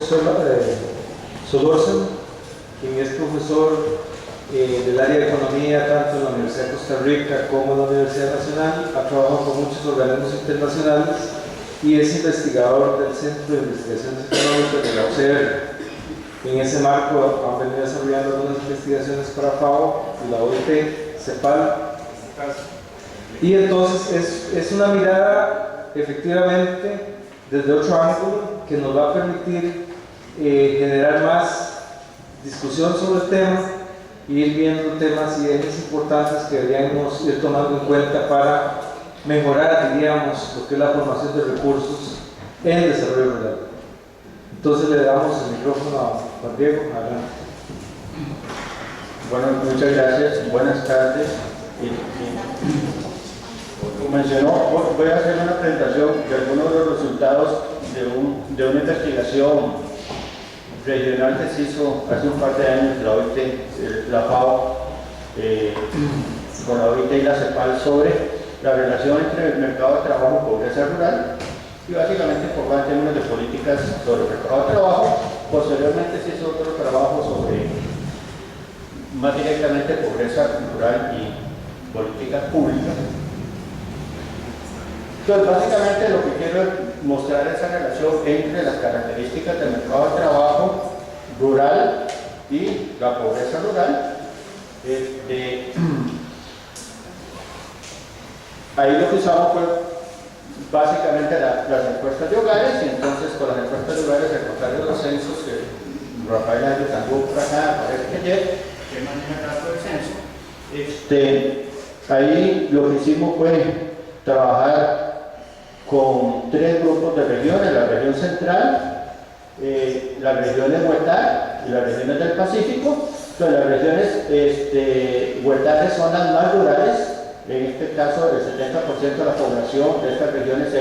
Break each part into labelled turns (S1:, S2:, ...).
S1: Solórzano, quien es profesor del área de economía tanto en la Universidad de Costa Rica como en la Universidad Nacional. Ha trabajado con muchos organismos internacionales y es investigador del Centro de Investigaciones Económicas de la UCR. En ese marco han venido desarrollando algunas investigaciones para FAO y la OIT, CEPAL. Y entonces es una mirada efectivamente desde otro ángulo que nos va a permitir generar más discusión sobre el tema y ir viendo temas y ejes importantes que deberíamos ir tomando en cuenta para mejorar, diríamos, lo que es la formación de recursos en el desarrollo rural. Entonces le damos el micrófono a Juan Diego. Adelante.
S2: Bueno, muchas gracias. Buenas tardes. Como mencionó, voy a hacer una presentación de algunos de los resultados de una investigación regional que se hizo hace un par de años la OIT, la FAO, con la OIT y la CEPAL sobre la relación entre el mercado de trabajo y pobreza rural, y básicamente enfocar en términos de políticas sobre el mercado de trabajo. Posteriormente se hizo otro trabajo sobre más directamente pobreza rural y políticas públicas. Entonces, básicamente lo que quiero es mostrar esa relación entre las características del mercado de trabajo rural y la pobreza rural. Ahí lo que usamos fue básicamente las encuestas de hogares, y entonces con las encuestas de hogares, al contrario de los censos que Rafael Ángel anduvo por acá, parece que ayer, que maneja el dato del censo, ahí lo que hicimos fue trabajar con 3 grupos de regiones: la región central, las regiones huertales y las regiones del Pacífico. Entonces, las regiones huertales son las más rurales. En este caso, el 70% de la población de estas regiones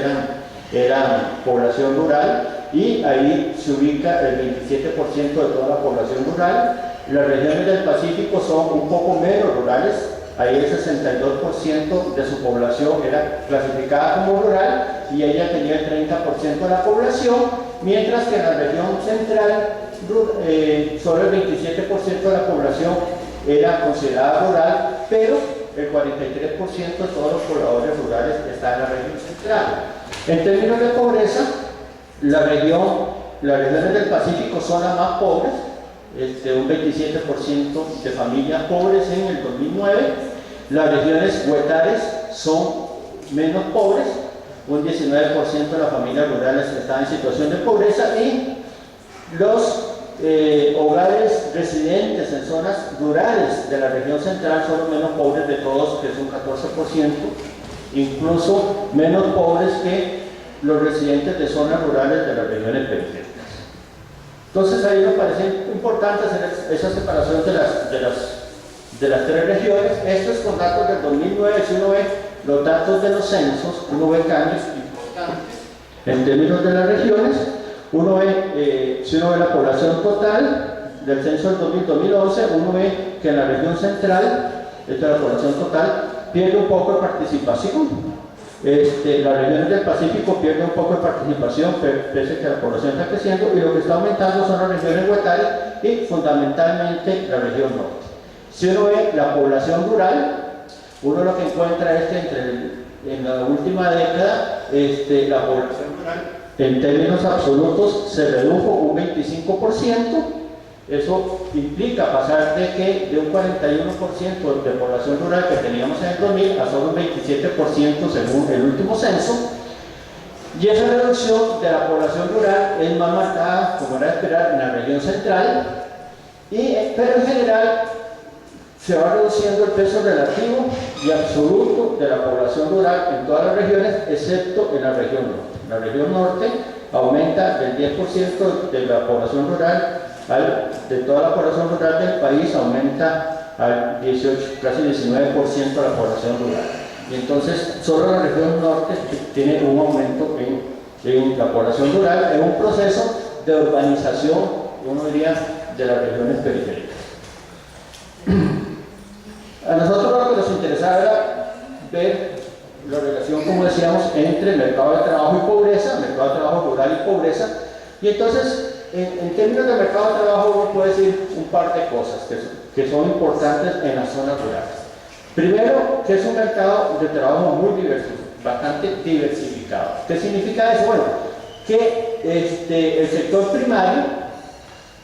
S2: eran población rural, y ahí se ubica el 27% de toda la población rural. Las regiones del Pacífico son un poco menos rurales. Ahí el 62% de su población era clasificada como rural, y ella tenía el 30% de la población, mientras que en la región central solo el 27% de la población era considerada rural, pero el 43% de todos los pobladores rurales está en la región central. En términos de pobreza, las regiones del Pacífico son las más pobres, un 27% de familias pobres en el 2009. Las regiones huertales son menos pobres, un 19% de las familias rurales están en situación de pobreza, y los hogares residentes en zonas rurales de la región central son los menos pobres de todos, que es un 14%, incluso menos pobres que los residentes de zonas rurales de las regiones periféricas. Entonces ahí me parece importante hacer esa separación de las 3 regiones. Esto es con datos del 2009. Si uno ve los datos de los censos, uno ve cambios importantes en términos de las regiones. Uno ve, si uno ve la población total del censo del 2011, uno ve que en la región central, esta es la población total, pierde un poco de participación. Las regiones del Pacífico pierden un poco de participación, pese a que la población está creciendo, y lo que está aumentando son las regiones huertales y fundamentalmente la región norte. Si uno ve la población rural, uno lo que encuentra es que en la última década la población rural en términos absolutos se redujo un 25%. Eso implica pasar de un 41% de población rural que teníamos en el 2000 a solo un 27% según el último censo. Y esa reducción de la población rural es más marcada, como era de esperar, en la región central, pero en general se va reduciendo el peso relativo y absoluto de la población rural en todas las regiones, excepto en la región norte. La región norte aumenta del 10% de la población rural, de toda la población rural del país aumenta al 18, casi 19% de la población rural. Y entonces solo la región norte tiene un aumento en la población rural, en un proceso de urbanización, uno diría, de las regiones periféricas. A nosotros lo que nos interesaba era ver la relación, como decíamos, entre el mercado de trabajo y pobreza, mercado de trabajo rural y pobreza, y entonces en términos de mercado de trabajo, uno puede decir un par de cosas que son importantes en las zonas rurales. Primero, que es un mercado de trabajo muy bastante diversificado. ¿Qué significa eso? Bueno, que el sector primario,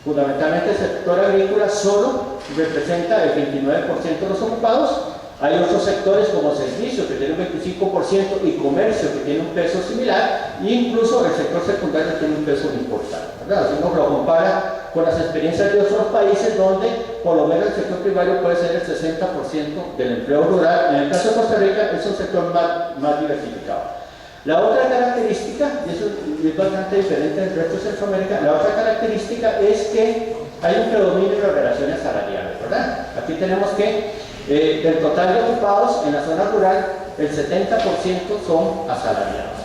S2: fundamentalmente el sector agrícola, solo representa el 29% de los ocupados. Hay otros sectores como servicios que tienen un 25% y comercio que tiene un peso similar, e incluso el sector secundario tiene un peso importante, ¿verdad? Si uno lo compara con las experiencias de otros países donde por lo menos el sector primario puede ser el 60% del empleo rural, en el caso de Costa Rica es un sector más diversificado. La otra característica, y eso es bastante diferente del resto de Centroamérica, la otra característica es que hay un predominio de las relaciones salariales, ¿verdad? Aquí tenemos que del total de ocupados en la zona rural, el 70% son asalariados.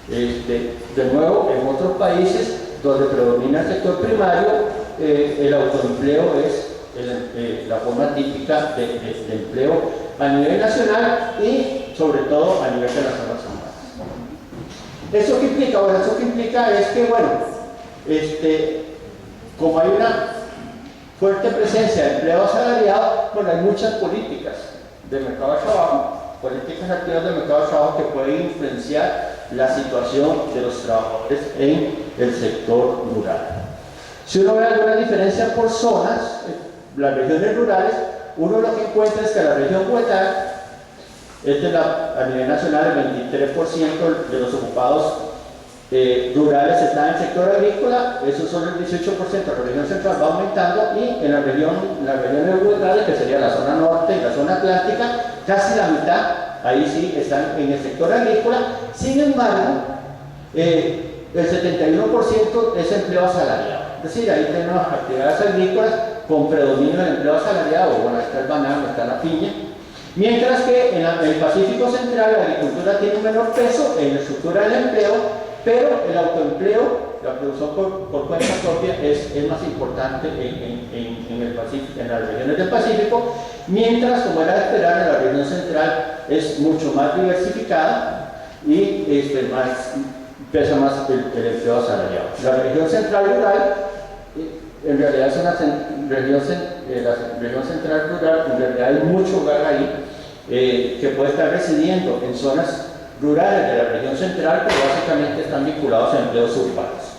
S2: De nuevo, en otros países donde predomina el sector primario, el autoempleo es la forma típica de empleo a nivel nacional y sobre todo a nivel de las zonas urbanas. ¿Eso qué implica? Bueno, eso que implica es que, bueno, como hay una fuerte presencia de empleo asalariado, bueno, hay muchas políticas de mercado de trabajo, políticas activas de mercado de trabajo que pueden influenciar la situación de los trabajadores en el sector rural. Si uno ve alguna diferencia por zonas, las regiones rurales, uno lo que encuentra es que la región Huetar es a nivel nacional el 23% de los ocupados rurales están en el sector agrícola, eso son el 18%, la región central va aumentando y en las regiones rurales, que sería la zona norte y la zona atlántica, casi la mitad, ahí sí están en el sector agrícola. Sin embargo, el 71% es empleo asalariado, es decir, ahí tenemos actividades agrícolas con predominio del empleo asalariado, bueno, está el banano, está la piña, mientras que en el Pacífico Central la agricultura tiene un menor peso en la estructura del empleo, pero el autoempleo, la producción por cuenta propia es más importante en las regiones del Pacífico, mientras, como era de esperar, en la región central es mucho más diversificada y pesa más el empleo asalariado. La región central rural, en realidad es una la región central rural, en realidad hay mucho hogar ahí que puede estar residiendo en zonas rurales de la región central, pero básicamente están vinculados a empleos urbanos.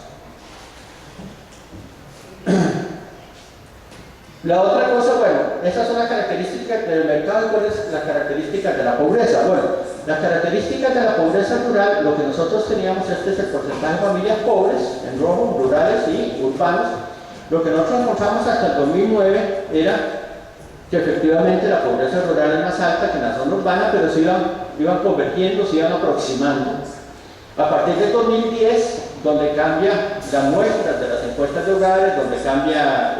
S2: La otra cosa, bueno, esas son las características del mercado. ¿Cuáles son las características de la pobreza? Bueno, las características de la pobreza rural, lo que nosotros teníamos, es el porcentaje de familias pobres, en rojo, rurales y urbanos. Lo que nosotros encontramos hasta el 2009 era que efectivamente la pobreza rural es más alta que en la zona urbana, pero se iban convergiendo, se iban aproximando. A partir del 2010, donde cambia la muestra de las encuestas de hogares, donde cambia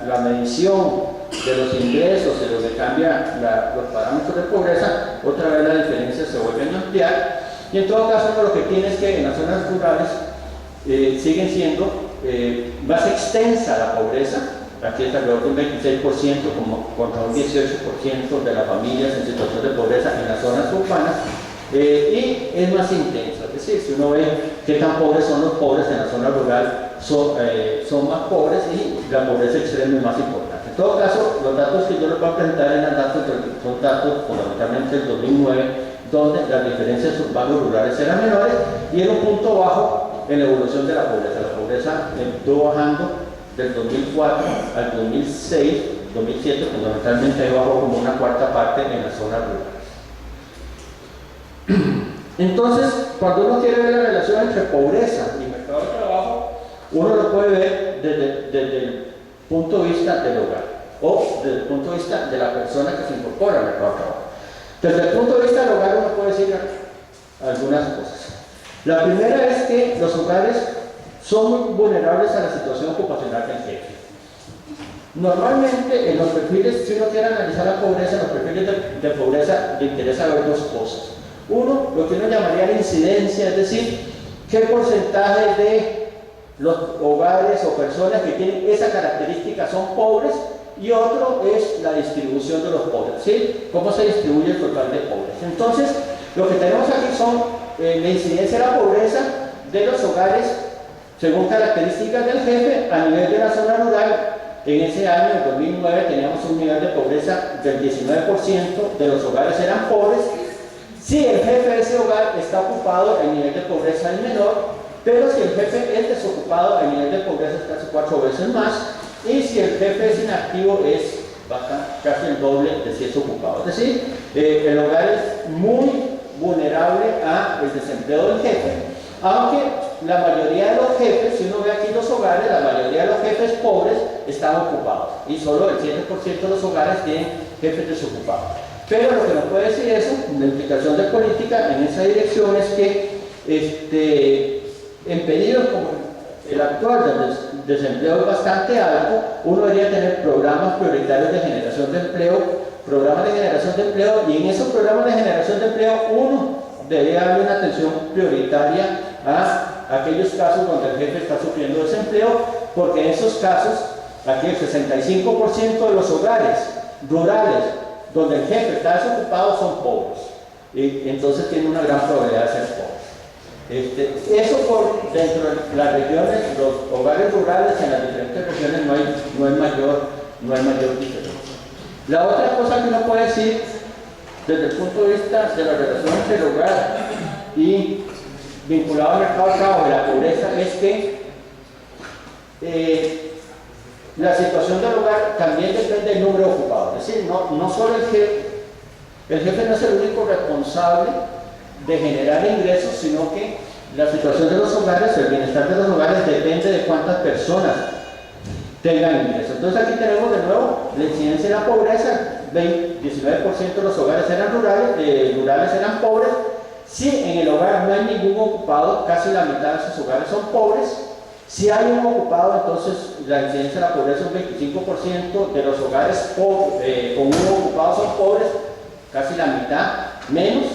S2: la medición de los ingresos y donde cambia los parámetros de pobreza, otra vez la diferencia se vuelve a ampliar. Y en todo caso, lo que tiene es que en las zonas rurales siguen siendo más extensa la pobreza. Aquí está alrededor de un 26% contra un 18% de las familias en situación de pobreza en las zonas urbanas, y es más intensa. Es decir, si uno ve qué tan pobres son los pobres en la zona rural, son más pobres y la pobreza extrema es más importante. En todo caso, los datos que yo les voy a presentar son datos fundamentalmente del 2009, donde las diferencias urbanos-rurales eran menores y era un punto bajo en la evolución de la pobreza. La pobreza estuvo bajando del 2004 al 2006, 2007, fundamentalmente bajó como una cuarta parte en las zonas rurales. Entonces, cuando uno quiere ver la relación entre pobreza y mercado de trabajo, uno lo puede ver desde el punto de vista del hogar o desde el punto de vista de la persona que se incorpora al mercado de trabajo. Desde el punto de vista del hogar uno puede decir algunas cosas. La primera es que los hogares son muy vulnerables a la situación ocupacional del jefe. Normalmente en los perfiles, si uno quiere analizar la pobreza, en los perfiles de pobreza le interesa ver dos cosas. Uno, lo que uno llamaría la incidencia, es decir, qué porcentaje de los hogares o personas que tienen esa característica son pobres, y otro es la distribución de los pobres, ¿sí? Cómo se distribuye el total de pobres. Entonces, lo que tenemos aquí son la incidencia de la pobreza de los hogares según características del jefe, a nivel de la zona rural, en ese año, en 2009, teníamos un nivel de pobreza del 19%, de los hogares eran pobres. Si el jefe de ese hogar está ocupado, el nivel de pobreza es menor, pero si el jefe es desocupado, el nivel de pobreza es casi 4 veces más, y si el jefe es inactivo, es casi el doble de si es ocupado. Es decir, el hogar es muy vulnerable al desempleo del jefe, aunque la mayoría de los jefes, si uno ve aquí los hogares, la mayoría de los jefes pobres están ocupados, y solo el 7% de los hogares tienen jefes desocupados. Pero lo que nos puede decir eso, la implicación de política en esa dirección, es que en periodos como el actual, donde el desempleo es bastante alto, uno debería tener programas prioritarios de generación de empleo, y en esos programas de generación de empleo uno debería darle una atención prioritaria a aquellos casos donde el jefe está sufriendo desempleo, porque en esos casos, aquí el 65% de los hogares rurales donde el jefe está desocupado son pobres, y entonces tiene una gran probabilidad de ser pobres. Eso por dentro de las regiones, los hogares rurales en las diferentes regiones no hay mayor diferencia. La otra cosa que uno puede decir desde el punto de vista de la relación entre el hogar y vinculado al mercado de trabajo y la pobreza es que la situación del hogar también depende del número de ocupados. Es decir, no solo el jefe no es el único responsable de generar ingresos, sino que la situación de los hogares, el bienestar de los hogares depende de cuántas personas tengan ingresos. Entonces aquí tenemos de nuevo la incidencia de la pobreza. 19% de los hogares eran rurales eran pobres. Si en el hogar no hay ningún ocupado, casi la mitad de esos hogares son pobres. Si hay un ocupado, entonces la incidencia de la pobreza es un 25% de los hogares con un ocupado son pobres, casi la mitad menos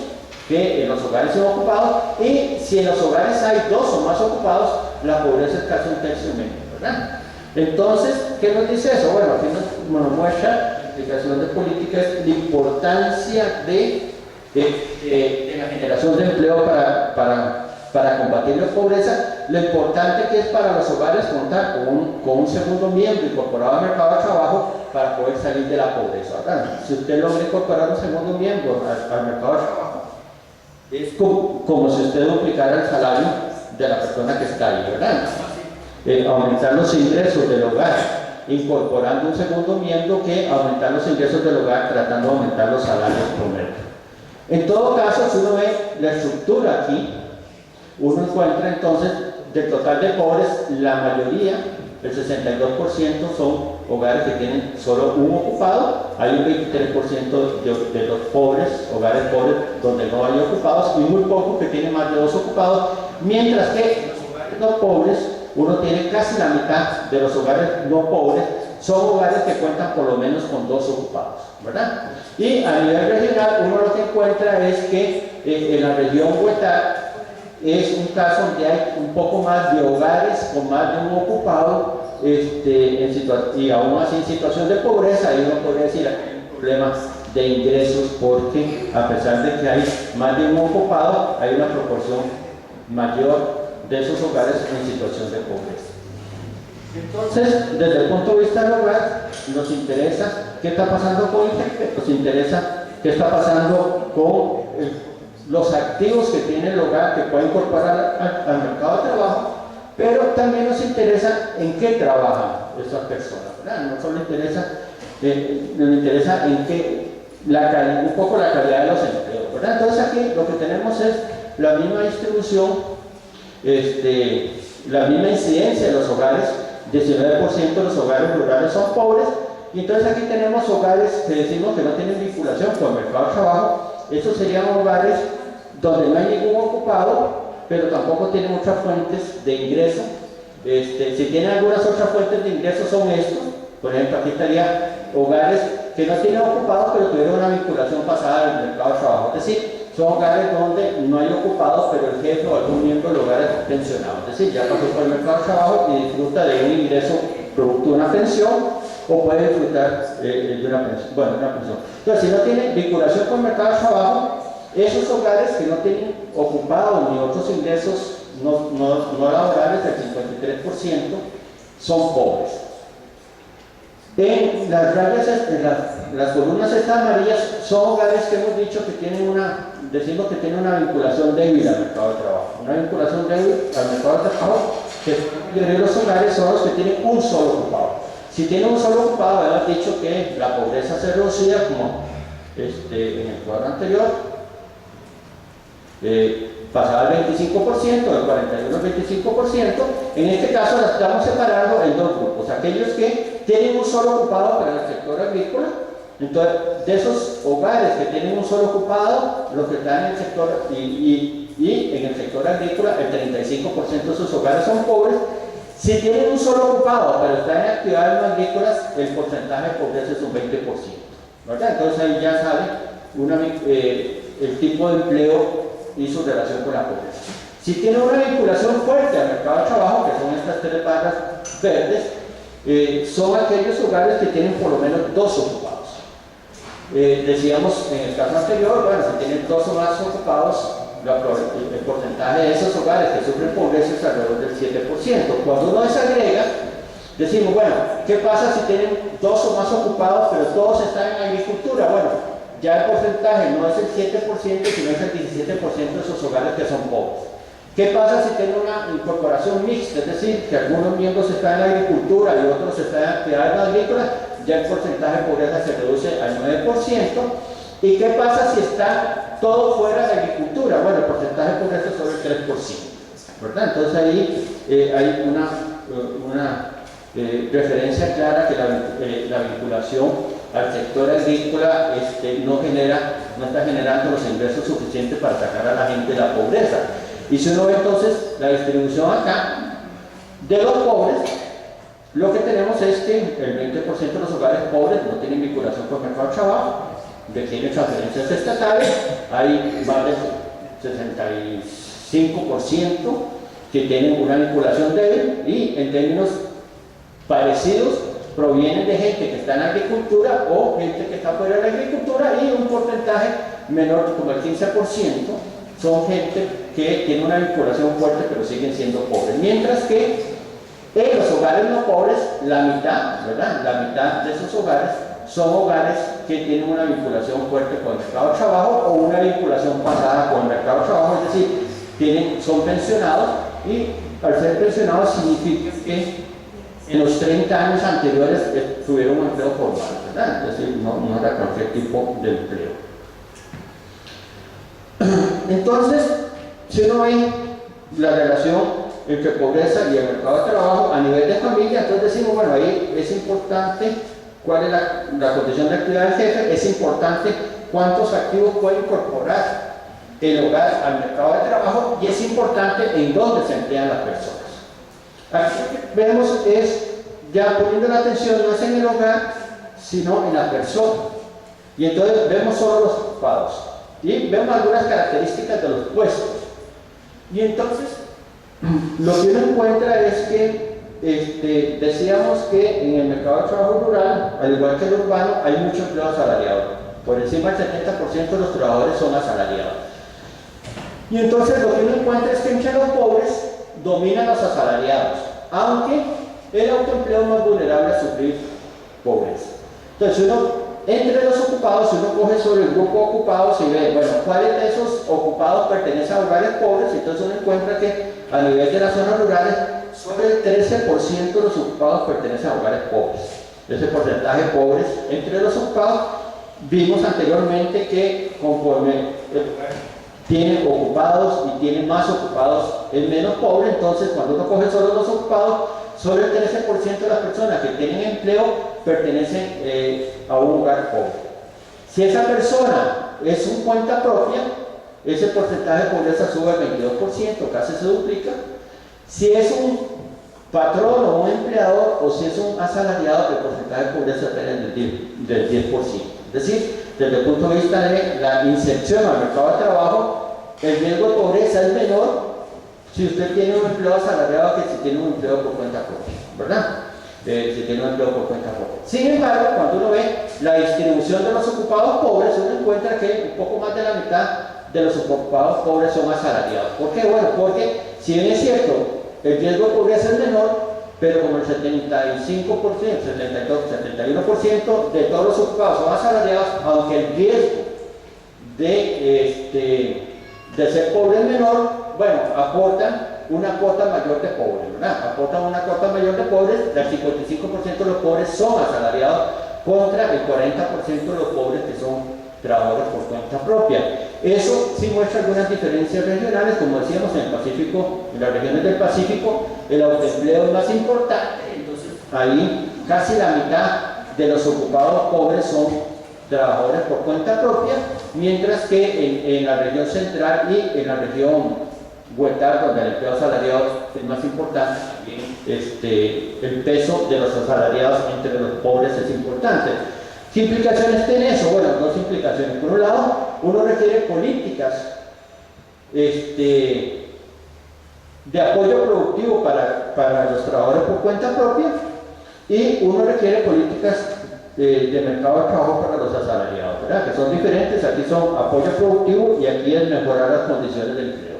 S2: que en los hogares sin ocupados. Y si en los hogares hay 2 o más ocupados, la pobreza es casi un tercio menos, ¿verdad? Entonces, ¿qué nos dice eso? Bueno, aquí nos muestra la implicación de política, es la importancia de la generación de empleo para combatir la pobreza, lo importante que es para los hogares contar con un segundo miembro incorporado al mercado de trabajo para poder salir de la pobreza, ¿verdad? Si usted logra incorporar un segundo miembro al mercado de trabajo, es como si usted duplicara el salario de la persona que está ahí, ¿verdad? Aumentar los ingresos del hogar, incorporando un segundo miembro, que aumentar los ingresos del hogar tratando de aumentar los salarios promedio. En todo caso, si uno ve la estructura aquí, uno encuentra entonces del total de pobres, la mayoría, el 62% son hogares que tienen solo un ocupado. Hay un 23% de los pobres, hogares pobres donde no hay ocupados, y muy pocos que tienen más de 2 ocupados, mientras que los hogares no pobres, uno tiene casi la mitad de los hogares no pobres, son hogares que cuentan por lo menos con 2 ocupados, ¿verdad? Y a nivel regional, uno lo que encuentra es que en la región Huetar es un caso donde hay un poco más de hogares con más de un ocupado, y aún así en situación de pobreza. Ahí uno podría decir que hay un problema de ingresos, porque a pesar de que hay más de un ocupado, hay una proporción mayor de esos hogares en situación de pobreza. Entonces, desde el punto de vista del hogar, nos interesa qué está pasando con el jefe, nos interesa qué está pasando con los activos que tiene el hogar que puede incorporar al mercado de trabajo, pero también nos interesa en qué trabajan esas personas, ¿verdad? No solo nos interesa en qué, un poco la calidad de los empleos, ¿verdad? Entonces aquí lo que tenemos es la misma distribución, la misma incidencia de los hogares. 19% de los hogares rurales son pobres, y entonces aquí tenemos hogares que decimos que no tienen vinculación con el mercado de trabajo. Estos serían hogares donde no hay ningún ocupado, pero tampoco tienen otras fuentes de ingreso. Si tienen algunas otras fuentes de ingreso son estos. Por ejemplo, aquí estaría hogares que no tienen ocupados, pero tuvieron una vinculación pasada del mercado de trabajo. Es decir, son hogares donde no hay ocupados, pero el jefe o algún miembro del hogar es pensionado. Es decir, ya pasó por el mercado de trabajo y disfruta de un ingreso producto de una pensión, o puede disfrutar de una pensión. Entonces, si no tiene vinculación con el mercado de trabajo, esos hogares que no tienen ocupados ni otros ingresos no laborales del 53% son pobres. En las rayas, las columnas estas amarillas son hogares que hemos dicho que decimos que tienen una vinculación débil al mercado de trabajo. Una vinculación débil al mercado de trabajo, que los hogares son los que tienen un solo ocupado. Si tienen un solo ocupado, hemos dicho que la pobreza se reducía como en el cuadro anterior, pasaba al 25%, del 41 al 25%. En este caso la estamos separando en dos grupos: aquellos que tienen un solo ocupado para el sector agrícola. Entonces, de esos hogares que tienen un solo ocupado, los que están en el sector y en el sector agrícola, el 35% de sus hogares son pobres. Si tienen un solo ocupado pero están en actividades no agrícolas, el porcentaje de pobreza es un 20%, ¿verdad? Entonces ahí ya sabe el tipo de empleo y su relación con la pobreza. Si tiene una vinculación fuerte al mercado de trabajo, que son estas tres barras verdes, son aquellos hogares que tienen por lo menos dos ocupados. Decíamos en el caso anterior, bueno, si tienen dos o más ocupados, el porcentaje de esos hogares que sufren pobreza es alrededor del 7%. Cuando uno desagrega, decimos, bueno, ¿qué pasa si tienen dos o más ocupados, pero todos están en agricultura? Bueno, ya el porcentaje no es el 7%, sino es el 17% de esos hogares que son pobres. ¿Qué pasa si tienen una incorporación mixta? Es decir, que algunos miembros están en la agricultura y otros están en actividades no agrícolas, ya el porcentaje de pobreza se reduce al 9%. ¿Y qué pasa si está todo fuera de agricultura? Bueno, el porcentaje de pobreza es sobre el 3%, ¿verdad? Entonces ahí hay una referencia clara que la vinculación al sector agrícola no está generando los ingresos suficientes para sacar a la gente de la pobreza. Y si uno ve entonces la distribución acá de los pobres, lo que tenemos es que el 20% de los hogares pobres no tienen vinculación con el mercado de trabajo, tienen transferencias estatales, hay más del 65% que tienen una vinculación débil, y en términos parecidos provienen de gente que está en agricultura o gente que está fuera de la agricultura, y un porcentaje menor, como el 15%, son gente que tiene una vinculación fuerte pero siguen siendo pobres. Mientras que en los hogares no pobres, la mitad, ¿verdad? La mitad de esos hogares son hogares que tienen una vinculación fuerte con el mercado de trabajo o una vinculación pasada con el mercado de trabajo, es decir, son pensionados, y al ser pensionados significa que en los 30 años anteriores tuvieron un empleo formal, ¿verdad? Es decir, no era cualquier tipo de empleo. Entonces, si uno ve la relación entre pobreza y el mercado de trabajo a nivel de familia, entonces decimos, bueno, ahí es importante cuál es la condición de actividad del jefe, es importante cuántos activos puede incorporar el hogar al mercado de trabajo, y es importante en dónde se emplean las personas. Aquí lo que vemos es, ya poniendo la atención no es en el hogar, sino en la persona. Y entonces vemos solo los ocupados y vemos algunas características de los puestos. Y entonces, lo que uno encuentra es que decíamos que en el mercado de trabajo rural, al igual que el urbano, hay mucho empleo asalariado. Por encima del 70% de los trabajadores son asalariados. Y entonces lo que uno encuentra es que entre los pobres dominan los asalariados, aunque el autoempleo es más vulnerable a sufrir pobreza. Entonces, entre los ocupados, uno coge sobre el grupo de ocupados y ve, bueno, cuáles de esos ocupados pertenecen a hogares pobres, y entonces uno encuentra que a nivel de las zonas rurales, sobre el 13% de los ocupados pertenecen a hogares pobres. Ese porcentaje de pobres entre los ocupados, vimos anteriormente que conforme tiene ocupados y tiene más ocupados es menos pobre. Entonces, cuando uno coge solo los ocupados, solo el 13% de las personas que tienen empleo pertenecen a un hogar pobre. Si esa persona es un cuenta propia, ese porcentaje de pobreza sube al 22%, casi se duplica. Si es un patrón o un empleador, o si es un asalariado, el porcentaje de pobreza es del 10%. Es decir, desde el punto de vista de la inserción al mercado de trabajo, el riesgo de pobreza es menor si usted tiene un empleo asalariado que si tiene un empleo por cuenta propia, ¿verdad? Si tiene un empleo por cuenta propia. Sin embargo, cuando uno ve la distribución de los ocupados pobres, uno encuentra que un poco más de la mitad de los ocupados pobres son asalariados. ¿Por qué? Bueno, porque Si bien es cierto, el riesgo de pobreza es menor, pero como el 75%, 72, 71% de todos los ocupados son asalariados, aunque el riesgo de ser pobre es menor, bueno, aportan una cuota mayor de pobres, ¿verdad? Aportan una cuota mayor de pobres, el 55% de los pobres son asalariados contra el 40% de los pobres que son trabajadores por cuenta propia. Eso sí muestra algunas diferencias regionales, como decíamos, en el Pacífico, en las regiones del Pacífico, el autoempleo es más importante, entonces ahí casi la mitad de los ocupados pobres son trabajadores por cuenta propia, mientras que en la región central y en la región Huetar, donde el empleo asalariado es más importante, el peso de los asalariados entre los pobres es importante. ¿Qué implicaciones tiene eso? Bueno, dos implicaciones. Por un lado, uno requiere políticas de apoyo productivo para los trabajadores por cuenta propia, y uno requiere políticas de mercado de trabajo para los asalariados, ¿verdad? Que son diferentes. Aquí son apoyo productivo y aquí es mejorar las condiciones del empleo.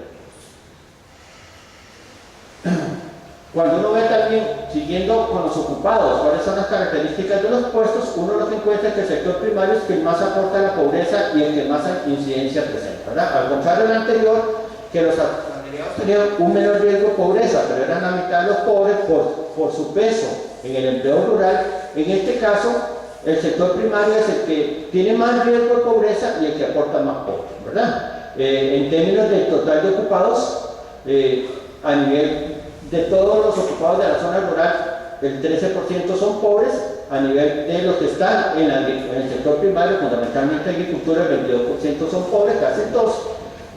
S2: Cuando uno ve también, siguiendo con los ocupados, cuáles son las características de los puestos, uno lo que encuentra es que el sector primario es quien más aporta a la pobreza y el que más incidencia presenta, ¿verdad? Al contrario del anterior, que los asalariados tenían un menor riesgo de pobreza, pero eran la mitad de los pobres por su peso en el empleo rural. En este caso, el sector primario es el que tiene más riesgo de pobreza y el que aporta más pobres, ¿verdad? En términos del total de ocupados, a nivel de todos los ocupados de la zona rural, el 13% son pobres. A nivel de los que están en el sector primario, fundamentalmente agricultura, el 22% son pobres, casi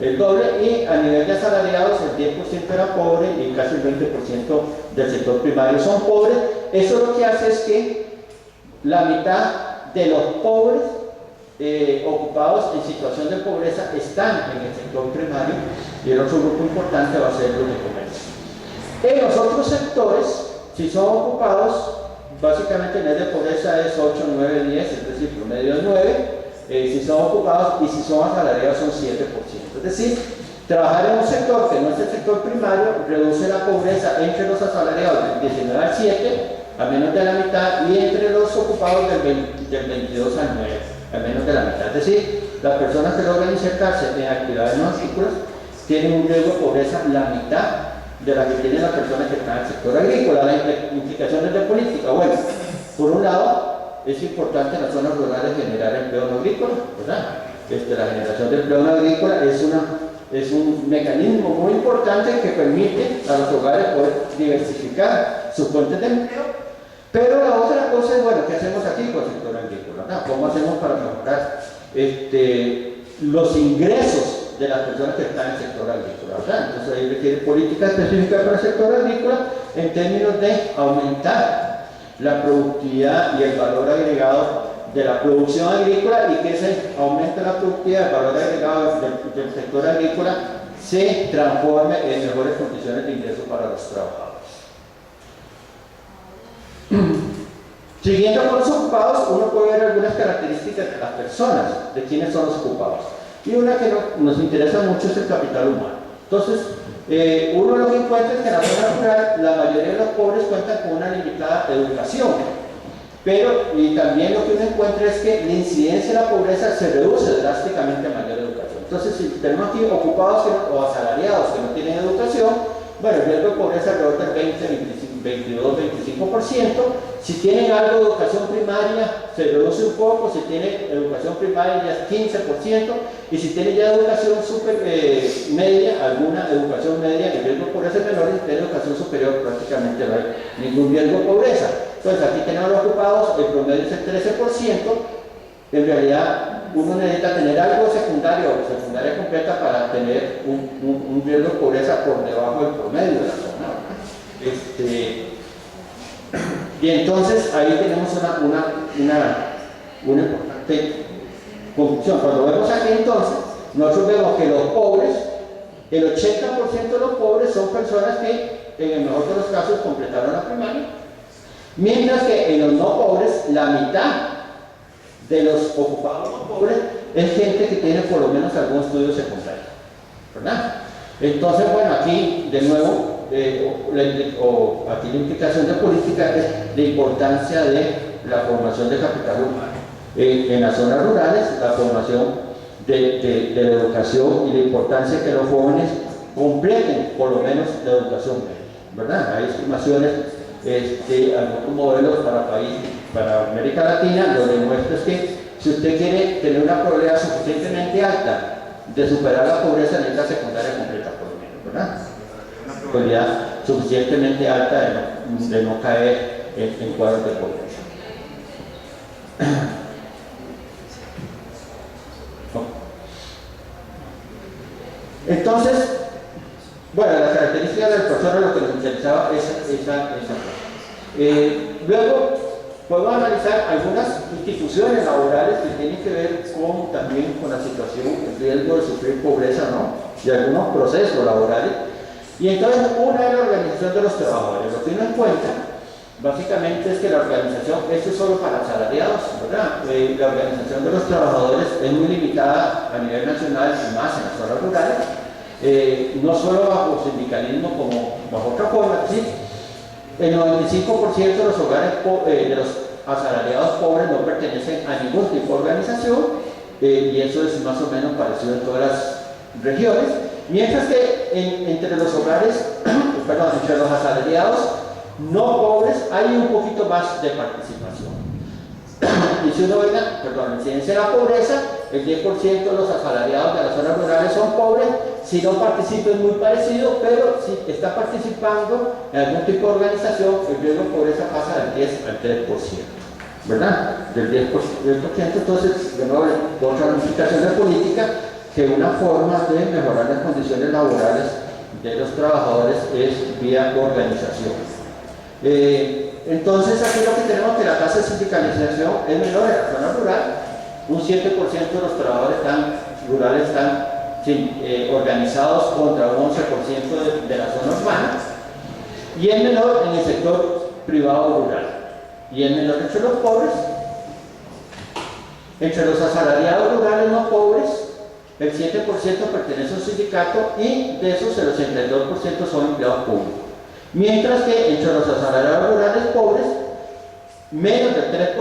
S2: el doble, y a nivel de asalariados el 10% era pobre y casi el 20% del sector primario son pobres. Eso lo que hace es que la mitad de los pobres ocupados en situación de pobreza están en el sector primario, y el otro grupo importante va a ser los de comercio. En los otros sectores, si son ocupados, básicamente el nivel de pobreza es 8, 9, 10, es decir, promedio es 9, si son ocupados, y si son asalariados son 7%. Es decir, trabajar en un sector que no es el sector primario reduce la pobreza entre los asalariados del 19 al 7, a menos de la mitad, y entre los ocupados del 22 al 9, a menos de la mitad. Es decir, las personas que logran insertarse en actividades no agrícolas tienen un riesgo de pobreza la mitad de la que tienen las personas que están en el sector agrícola. Las implicaciones de política, bueno, por un lado, es importante en las zonas rurales generar empleo no agrícola, ¿verdad? La generación de empleo no agrícola es un mecanismo muy importante que permite a los hogares poder diversificar sus fuentes de empleo. Pero la otra cosa es, bueno, ¿qué hacemos aquí con el sector agrícola? ¿No? ¿Cómo hacemos para mejorar los ingresos de las personas que están en el sector agrícola, ¿verdad? Entonces ahí requiere política específica para el sector agrícola en términos de aumentar la productividad y el valor agregado de la producción agrícola, y que ese aumento de la productividad y el valor agregado del sector agrícola se transforme en mejores condiciones de ingreso para los trabajadores. Siguiendo con los ocupados, uno puede ver algunas características de las personas, de quiénes son los ocupados. Y una que nos interesa mucho es el capital humano. Entonces, uno lo que encuentra es que en la zona rural la mayoría de los pobres cuentan con una limitada educación, y también lo que uno encuentra es que la incidencia de la pobreza se reduce drásticamente a mayor educación. Entonces, si tenemos aquí ocupados o asalariados que no tienen educación, bueno, el riesgo de pobreza alrededor del 22-25%. Si tienen algo de educación primaria, se reduce un poco. Si tienen educación primaria, ya es 15%. Y si tienen ya educación media, alguna educación media, el riesgo de pobreza es menor. Y si tienen educación superior, prácticamente no hay ningún riesgo de pobreza. Entonces, aquí tenemos los ocupados, el promedio es el 13%. En realidad, uno necesita tener algo secundario o secundaria completa para tener un riesgo de pobreza por debajo del promedio de la zona. Y entonces ahí tenemos una importante conclusión. Cuando vemos aquí, entonces, nosotros vemos que los pobres, el 80% de los pobres son personas que en el mejor de los casos completaron la primaria, mientras que en los no pobres la mitad de los ocupados no pobres es gente que tiene por lo menos algún estudio secundario, ¿verdad? Entonces, bueno, aquí de nuevo, aquí la implicación de política es la importancia de la formación de capital humano. En las zonas rurales, la formación de la educación y la importancia que los jóvenes completen por lo menos la educación media, ¿verdad? Hay estimaciones, algunos modelos para América Latina, lo demuestra es que si usted quiere tener una probabilidad suficientemente alta de superar la pobreza, necesita secundaria completa por lo menos, ¿verdad? Una probabilidad suficientemente alta de no caer en cuadros de pobreza. Entonces, bueno, las características del profesor lo que nos interesaba es esa cosa. Luego, podemos analizar algunas instituciones laborales que tienen que ver también con la situación, el riesgo de sufrir pobreza, ¿no? Y algunos procesos laborales. Y entonces, una es la organización de los trabajadores. Lo que uno encuentra, básicamente, es que la organización, esto es solo para asalariados, ¿verdad? La organización de los trabajadores es muy limitada a nivel nacional y más en las zonas rurales. No solo bajo sindicalismo como bajo otra forma, ¿sí? El 95% de los hogares de los asalariados pobres no pertenecen a ningún tipo de organización, y eso es más o menos parecido en todas las regiones, mientras que entre los hogares, perdón, entre los asalariados no pobres hay un poquito más de participación. Y si uno ve la incidencia de la pobreza, el 10% de los asalariados de las zonas rurales son pobres. Si no participa es muy parecido, pero si está participando en algún tipo de organización, el riesgo de pobreza pasa del 10 al 3%, ¿verdad? Del 10%. Entonces, de nuevo, otra ramificación de política, que una forma de mejorar las condiciones laborales de los trabajadores es vía organización. Entonces, aquí lo que tenemos es que la tasa de sindicalización es menor en la zona rural. Un 7% de los trabajadores rurales están organizados contra un 11% de la zona urbana, y es menor en el sector privado rural, y es menor entre los pobres. Entre los asalariados rurales no pobres, el 7% pertenece a un sindicato, y de esos el 82% son empleados públicos. Mientras que entre los asalariados rurales pobres, menos del 3%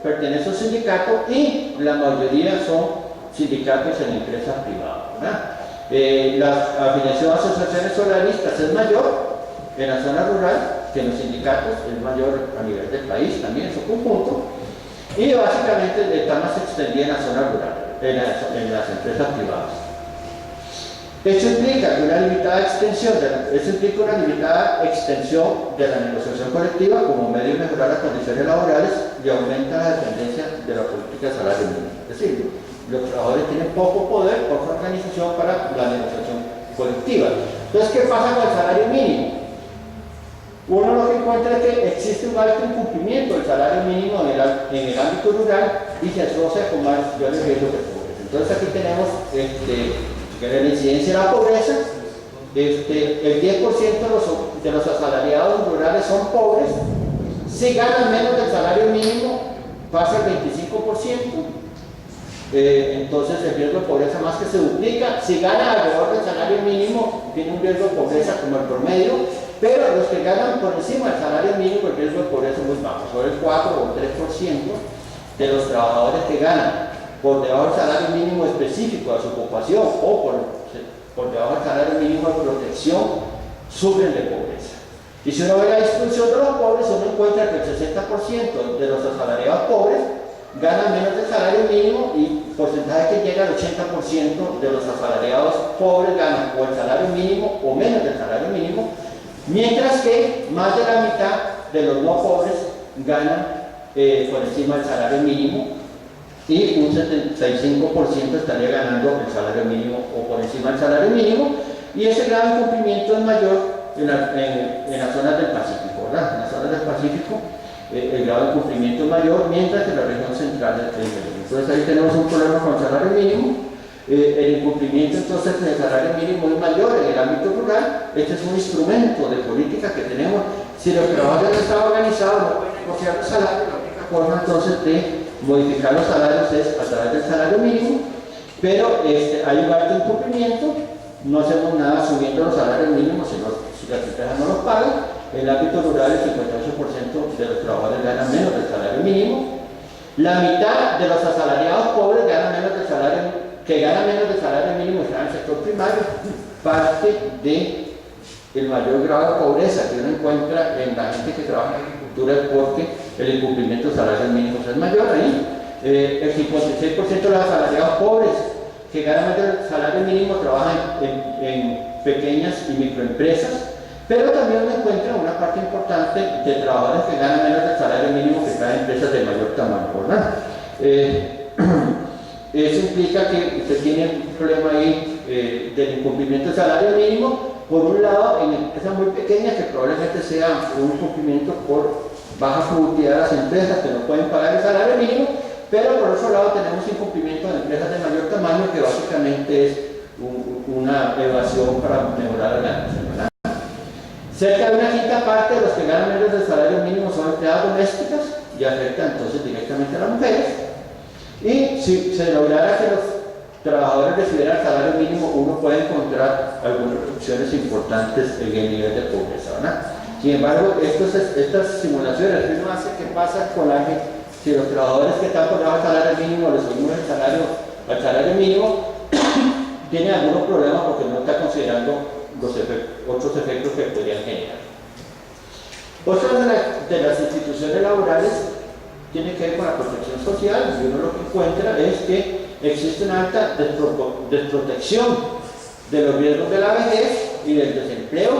S2: pertenece a un sindicato, y la mayoría son sindicatos en empresas privadas, ¿verdad? La afiliación a asociaciones solaristas es mayor en la zona rural que en los sindicatos, es mayor a nivel del país también en su conjunto, y básicamente está más extendida en la zona rural, en las empresas privadas. Esto implica una limitada extensión de la negociación colectiva como medio de mejorar las condiciones laborales, y aumenta la dependencia de la política de salario mínimo. Es decir, los trabajadores tienen poco poder, poca organización para la negociación colectiva. Entonces, ¿qué pasa con el salario mínimo? Uno lo que encuentra es que existe un alto incumplimiento del salario mínimo en el ámbito rural, y se asocia con mayores riesgos de pobreza. Entonces, aquí tenemos la incidencia de la pobreza. El 10% de los asalariados rurales son pobres. Si ganan menos del salario mínimo, pasa el 25%. Entonces el riesgo de pobreza más que se duplica. Si gana alrededor del salario mínimo, tiene un riesgo de pobreza como el promedio, pero los que ganan por encima del salario mínimo, el riesgo de pobreza es muy bajo, sobre el 4 o 3% de los trabajadores que ganan por debajo del salario mínimo específico de su ocupación o por debajo del salario mínimo de protección sufren de pobreza. Y si uno ve la distribución de los pobres, uno encuentra que el 60% de los asalariados pobres ganan menos del salario mínimo, y porcentaje que llega al 80% de los asalariados pobres ganan o el salario mínimo o menos del salario mínimo, mientras que más de la mitad de los no pobres ganan por encima del salario mínimo, y un 75% estaría ganando el salario mínimo o por encima del salario mínimo, y ese grado de incumplimiento es mayor en las zonas del Pacífico, ¿verdad? En las zonas del Pacífico el grado de incumplimiento es mayor, mientras que en la región central es menor. Entonces ahí tenemos un problema con el salario mínimo. El incumplimiento entonces del salario mínimo es mayor en el ámbito rural. Este es un instrumento de política que tenemos. Si los trabajadores no están organizados, no pueden negociar el salario, la única forma entonces de modificar los salarios es a través del salario mínimo, pero hay un alto incumplimiento, no hacemos nada subiendo los salarios mínimos si las empresas no los pagan. En el ámbito rural el 58% de los trabajadores ganan menos del salario mínimo. La mitad de los asalariados pobres ganan menos del salario mínimo están en el sector primario. Parte del mayor grado de pobreza que uno encuentra en la gente que trabaja en agricultura es porque el incumplimiento de salarios mínimos es mayor ahí. El 56% de los asalariados pobres que ganan más del salario mínimo trabajan en pequeñas y microempresas, pero también uno encuentra una parte importante de trabajadores que ganan menos del salario mínimo que están en empresas de mayor tamaño, ¿verdad? Eso implica que usted tiene un problema ahí del incumplimiento del salario mínimo. Por un lado, en empresas muy pequeñas, que probablemente sea un incumplimiento por baja productividad de las empresas que no pueden pagar el salario mínimo, pero por otro lado tenemos incumplimiento en empresas de mayor tamaño, que básicamente es una evasión para mejorar la ganancia, ¿verdad? Cerca de una quinta parte de los que ganan menos del salario mínimo son empleadas domésticas y afecta entonces directamente a las mujeres. Y si se lograra que los trabajadores recibieran el salario mínimo, uno puede encontrar algunas reducciones importantes en el nivel de pobreza, ¿verdad? Sin embargo, estas simulaciones que uno hace, ¿qué pasa con la gente? Si los trabajadores que están por debajo del salario mínimo les subimos el salario al salario mínimo, tienen algunos problemas porque no está considerando otros efectos que podrían generar. Otra de las instituciones laborales tiene que ver con la protección social, y uno lo que encuentra es que existe una alta desprotección de los riesgos de la vejez y del desempleo,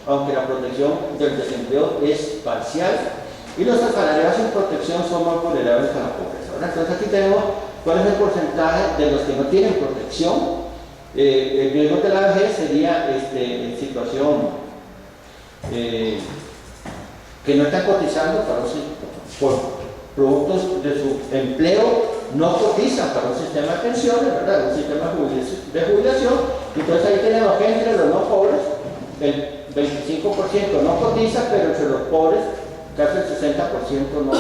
S2: aunque la protección del desempleo es parcial, y los asalariados sin protección son más vulnerables a la pobreza, ¿verdad? Entonces aquí tenemos cuál es el porcentaje de los que no tienen protección. El riesgo de la vejez sería en situación que no están cotizando por productos de su empleo, no cotizan para un sistema de pensiones, ¿verdad? Un sistema de jubilación. Entonces ahí tenemos que entre los no pobres, el 25% no cotiza, pero entre los pobres casi el 60% no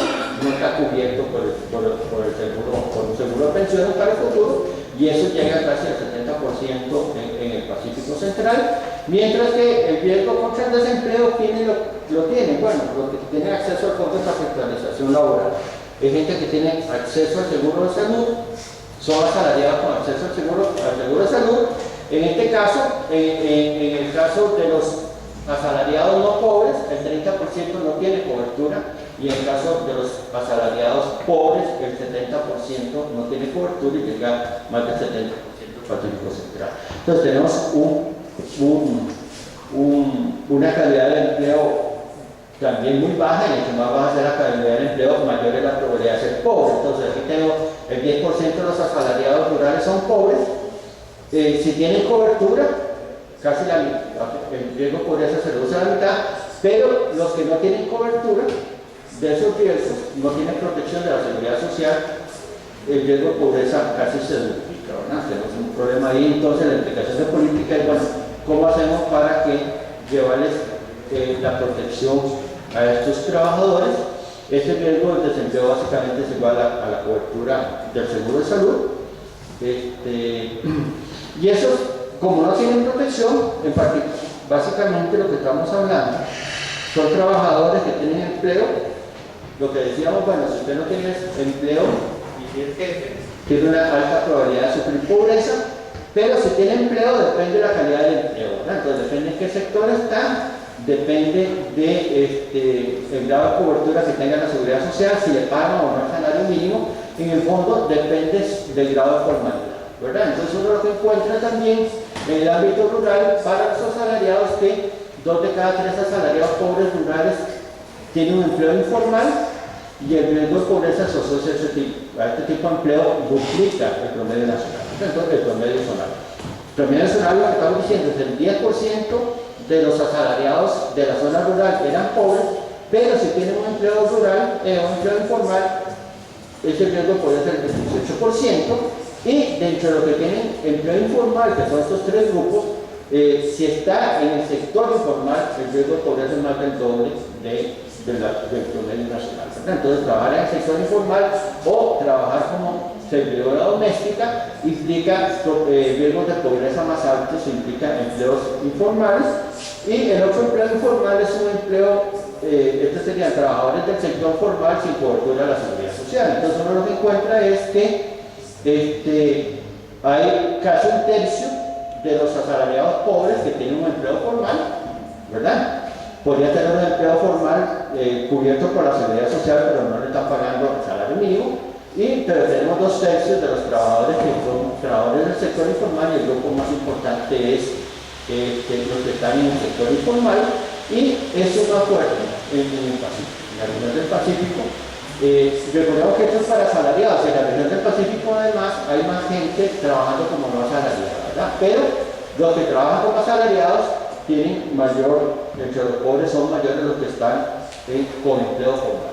S2: está cubierto por un seguro de pensiones para el futuro, y eso llega casi al 70% en el Pacífico Central, mientras que el riesgo contra el desempleo lo tienen, bueno, los que tienen acceso al fondo de capitalización laboral. Hay gente que tiene acceso al seguro de salud, son asalariados con acceso al seguro de salud. En este caso, en el caso de los asalariados no pobres, el 30% no tiene cobertura, y en el caso de los asalariados pobres, el 70% no tiene cobertura y llega más del 70% del Pacífico Central. Entonces tenemos una calidad de empleo también muy baja, y entre más baja sea la calidad del empleo, mayor es la probabilidad de ser pobre. Entonces aquí tenemos el 10% de los asalariados rurales son pobres. Si tienen cobertura, casi el riesgo de pobreza se reduce a la mitad, pero los que no tienen cobertura de esos riesgos, no tienen protección de la seguridad social, el riesgo de pobreza casi se duplica, ¿verdad? Tenemos un problema ahí. Entonces la implicación de política es, bueno, ¿cómo hacemos para llevarles la protección a estos trabajadores? Este riesgo del desempleo básicamente es igual a la cobertura del seguro de salud. Y esos, como no tienen protección, básicamente lo que estamos hablando son trabajadores que tienen empleo. Lo que decíamos, bueno, si usted no tiene empleo y es jefe, tiene una alta probabilidad de sufrir pobreza, pero si tiene empleo depende de la calidad del empleo, ¿verdad? Entonces depende de qué sector está, depende del grado de cobertura que tenga la seguridad social, si le pagan o no el salario mínimo. En el fondo depende del grado de formalidad, ¿verdad? Entonces uno lo que encuentra también en el ámbito rural para los asalariados, que 2 de cada 3 asalariados pobres rurales tienen un empleo informal, y el riesgo de pobreza se asocia a este tipo de empleo duplica el promedio nacional. Entonces el promedio zonal. El promedio nacional, lo que estamos diciendo, es el 10% de los asalariados de la zona rural eran pobres, pero si tienen un empleo rural, un empleo informal, ese riesgo puede ser del 18%, y dentro de los que tienen empleo informal, que son estos 3 grupos, Si está en el sector informal, el riesgo de pobreza es más del doble del promedio nacional. Entonces, trabajar en el sector informal o trabajar como servidora doméstica implica riesgos de pobreza más altos, implica empleos informales. Y el otro empleo informal es un empleo, estos serían trabajadores del sector formal sin cobertura de la seguridad social. Entonces, uno lo que encuentra es que hay casi un tercio de los asalariados pobres que tienen un empleo formal, ¿verdad? Podría tener un empleo formal cubierto por la seguridad social, pero no le están pagando el salario mínimo. Pero tenemos 2/3 de los trabajadores que son trabajadores del sector informal, y el grupo más importante es los que están en el sector informal, y eso es más fuerte en el Pacífico, en la región del Pacífico. Recordemos que esto es para asalariados. En la región del Pacífico, además, hay más gente trabajando como no asalariada, ¿verdad? Pero los que trabajan como asalariados tienen mayor, entre los pobres son mayores los que están con empleo formal.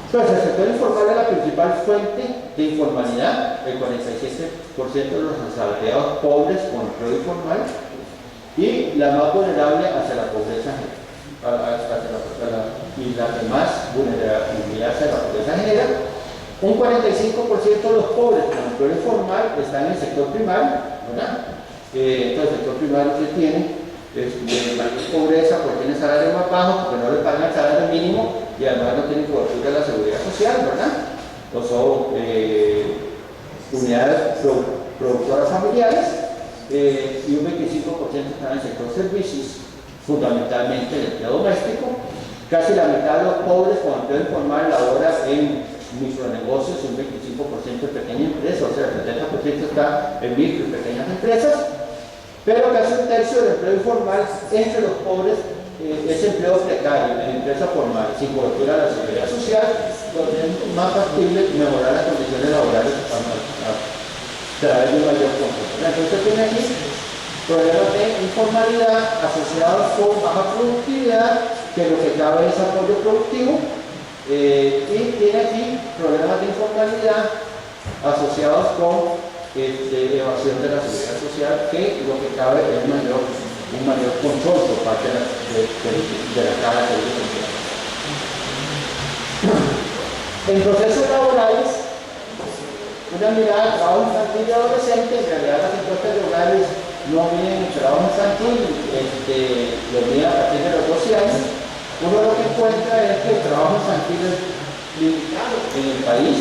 S2: Entonces, el sector informal es la principal fuente de informalidad, el 47% de los asalariados pobres con empleo informal, y la más vulnerable hacia la pobreza general. Y la que más vulnerabilidad hacia la pobreza genera. Un 45% de los pobres con empleo informal están en el sector primario, ¿verdad? Entonces, el sector primario se tiene mayor pobreza porque tiene salarios más bajos, porque no le pagan el salario mínimo y además no tienen cobertura de la seguridad social, ¿verdad? O son unidades productoras familiares, y un 25% están en el sector servicios, fundamentalmente el empleo doméstico. Casi la mitad de los pobres con empleo informal labora en micronegocios, un 25% en pequeñas empresas, o sea, el 70% está en micro y pequeñas empresas, pero casi un tercio del empleo informal entre los pobres es empleo precario, en empresa formal, sin cobertura de la seguridad social, donde es más factible mejorar las condiciones laborales a través de un mayor control. Entonces tiene aquí problemas de informalidad asociados con baja productividad, que lo que cabe es apoyo productivo, y tiene aquí problemas de informalidad asociados con evasión de la seguridad social, que lo que cabe es un mayor control por parte de la Caja de Seguro Social. En procesos laborales, una mirada de trabajo infantil y adolescente. En realidad las encuestas de hogares no miden el trabajo infantil, lo miden a partir de los 12 años. Uno lo que encuentra es que el trabajo infantil es limitado en el país,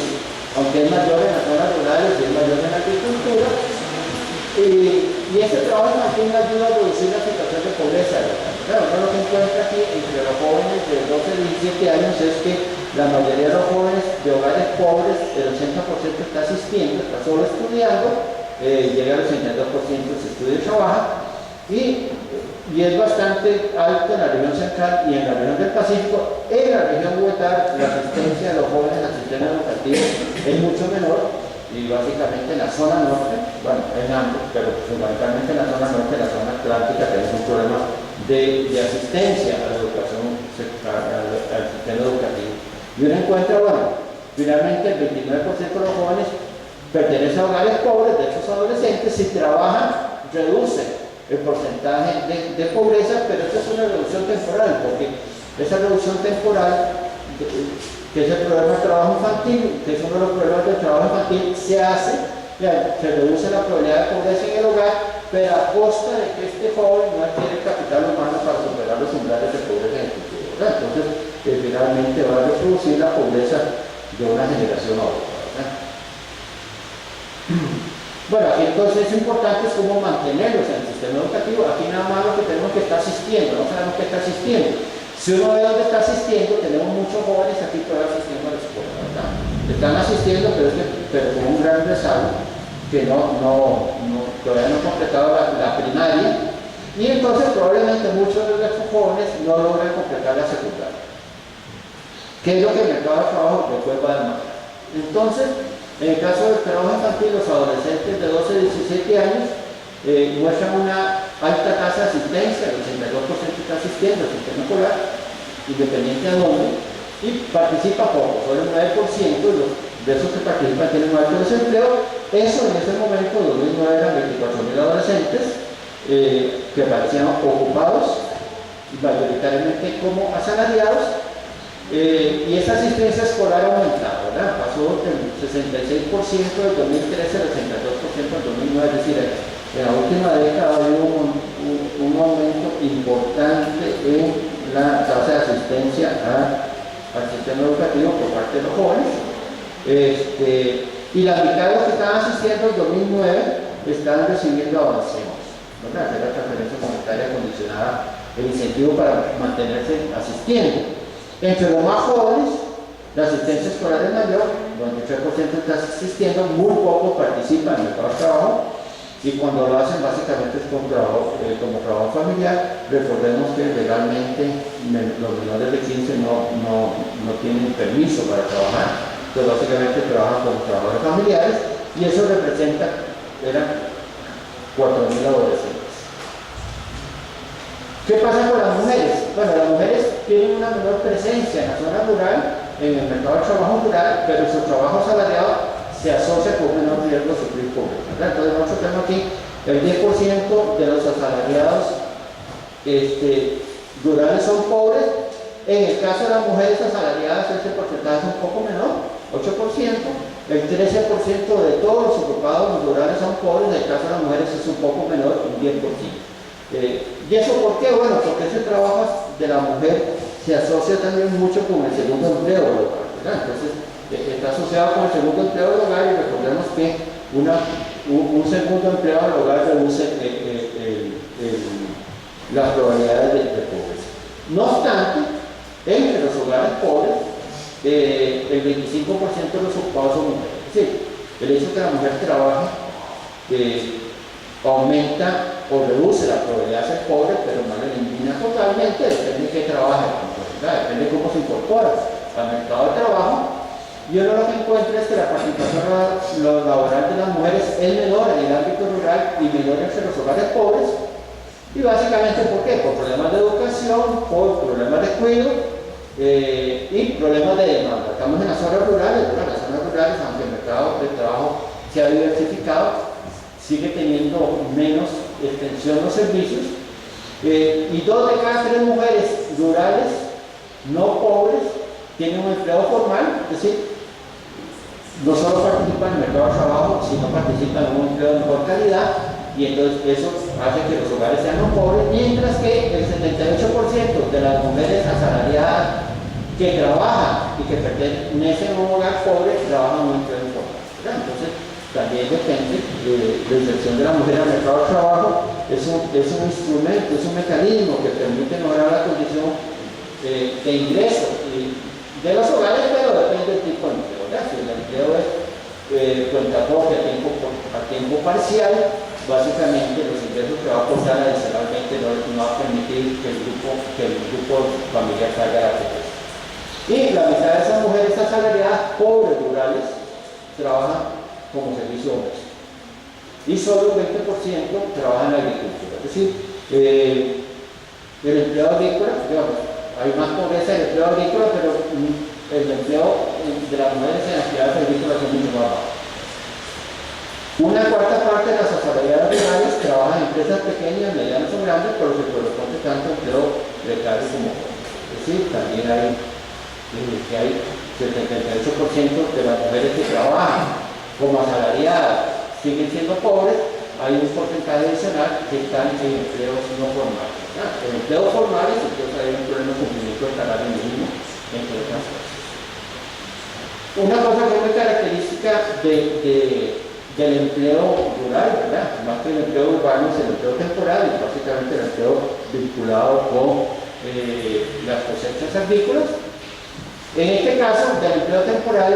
S2: aunque es mayor en las zonas rurales y es mayor en la agricultura. Y ese trabajo infantil ayuda a reducir la situación de pobreza. Claro, uno lo que encuentra aquí entre los jóvenes de 12 a 17 años es que la mayoría de los jóvenes de hogares pobres, el 80% está asistiendo, está solo estudiando, llega al 82% se estudia y trabaja, y es bastante alto en la región central y en la región del Pacífico. En la región Huetar, la asistencia de los jóvenes al sistema educativo es mucho menor, y básicamente en la zona norte, bueno, en ambos, pero fundamentalmente en la zona norte, en la zona atlántica, tenemos un problema de asistencia a la educación, al sistema educativo. Y uno encuentra, bueno, finalmente el 29% de los jóvenes pertenece a hogares pobres, de hecho son adolescentes. Si trabajan, reduce el porcentaje de pobreza, pero esta es una reducción temporal, porque esa reducción temporal, que es el problema del trabajo infantil, que es uno de los problemas del trabajo infantil, se reduce la probabilidad de pobreza en el hogar, pero a costa de que este joven no adquiere capital humano para superar los umbrales de pobreza en el futuro, ¿verdad? Entonces, finalmente va a reproducir la pobreza de una generación a otra, ¿verdad? Bueno, aquí entonces es importante cómo mantenerlos en el sistema educativo. Aquí nada más lo que tenemos que estar asistiendo, no sabemos qué está asistiendo. Si uno ve dónde está asistiendo, tenemos muchos jóvenes aquí todavía asistiendo a la escuela, ¿verdad? Están asistiendo, pero con un gran rezago, que todavía no han completado la primaria, y entonces probablemente muchos de estos jóvenes no logran completar la secundaria, que es lo que el mercado de trabajo después va a demandar. Entonces, en el caso del trabajo infantil, los adolescentes de 12 a 17 años muestran una alta tasa de asistencia, el 82% está asistiendo al sistema escolar, independiente de dónde, y participa poco, solo el 9% de esos que participan tienen un alto desempleo. Eso en ese momento, en 2009, eran 24.000 adolescentes, que aparecían ocupados, mayoritariamente como asalariados, y esa asistencia escolar ha aumentado, ¿verdad? Pasó del 66% del 2013 al 82% del 2009, es decir, en la última década ha habido un aumento importante en la tasa de asistencia al sistema educativo por parte de los jóvenes. Y la mitad de los que estaban asistiendo en 2009 estaban recibiendo avancemos, ¿verdad? Hacer la transferencia monetaria condicionada, el incentivo para mantenerse asistiendo. Entre los más jóvenes, la asistencia escolar es mayor, 93% está asistiendo, muy poco participan en el mercado de trabajo, y cuando lo hacen básicamente es como trabajo familiar. Recordemos que legalmente los menores de 15 no tienen permiso para trabajar, entonces básicamente trabajan como trabajadores familiares, y eso representa, eran 4.000 adolescentes. ¿Qué pasa con las mujeres? Bueno, las mujeres tienen una menor presencia en la zona rural, en el mercado de trabajo rural, pero su trabajo asalariado se asocia con un menor riesgo de sufrir pobreza, ¿verdad? Entonces nosotros tenemos aquí el 10% de los asalariados rurales son pobres. En el caso de las mujeres asalariadas, este porcentaje es un poco menor, 8%. El 13% de todos los ocupados rurales son pobres, en el caso de las mujeres es un poco menor, un 10%. ¿Y eso por qué? Bueno, porque ese trabajo de la mujer se asocia también mucho con el segundo empleo del hogar, ¿verdad? Entonces, está asociado con el segundo empleo del hogar, y recordemos que un segundo empleo del hogar reduce las probabilidades de pobreza. No obstante, entre los hogares pobres, el 25% de los ocupados son mujeres. Es decir, el hecho de que la mujer trabaje aumenta o reduce la probabilidad de ser pobre, pero no la elimina totalmente, depende de qué trabaje, depende de cómo se incorpora al mercado de trabajo. Y uno lo que encuentra es que la participación laboral de las mujeres es menor en el ámbito rural y menor entre los hogares pobres. Y básicamente, ¿por qué? Por problemas de educación, por problemas de cuidado y problemas de demanda. Estamos en las zonas rurales, ¿verdad? Las zonas rurales, aunque el mercado de trabajo se ha diversificado, sigue teniendo menos extensión los servicios, y 2 de cada 3 mujeres rurales no pobres tienen un empleo formal, es decir, no solo participan en el mercado de trabajo, sino participan en un empleo de mejor calidad, y entonces eso hace que los hogares sean no pobres, mientras que el 78% de las mujeres asalariadas que trabajan y que pertenecen a un hogar pobre trabajan en un empleo informal. Entonces, también depende de la inserción de la mujer al mercado de trabajo. Es un instrumento, es un mecanismo que permite mejorar la condición de ingreso de los hogares, pero depende del tipo de empleo, ¿verdad? Si el empleo es cuenta propia a tiempo parcial, básicamente los ingresos que va a aportar adicionalmente no va a permitir que el grupo familiar salga a la pobreza. Y la mitad de esas mujeres asalariadas pobres rurales trabajan como servicio doméstico, y solo el 20% trabaja en la agricultura. Es decir, el empleo agrícola, digamos, hay más pobreza en el empleo agrícola, pero el empleo de las mujeres en actividades agrícolas es mucho más bajo. Una cuarta parte de las asalariadas rurales trabajan en empresas pequeñas, medianas o grandes, pero se corresponde tanto empleo precario como joven. Es decir, también hay 78% de las mujeres que trabajan como asalariadas siguen siendo pobres. Hay un porcentaje adicional que están en empleos no formales. En empleos formales, entonces hay un problema de cumplimiento del salario mínimo, entre otras cosas. Una cosa que es muy característica del empleo rural, ¿verdad? Más que el empleo urbano, es el empleo temporal, y básicamente el empleo vinculado con las cosechas agrícolas. En este caso, del empleo temporal,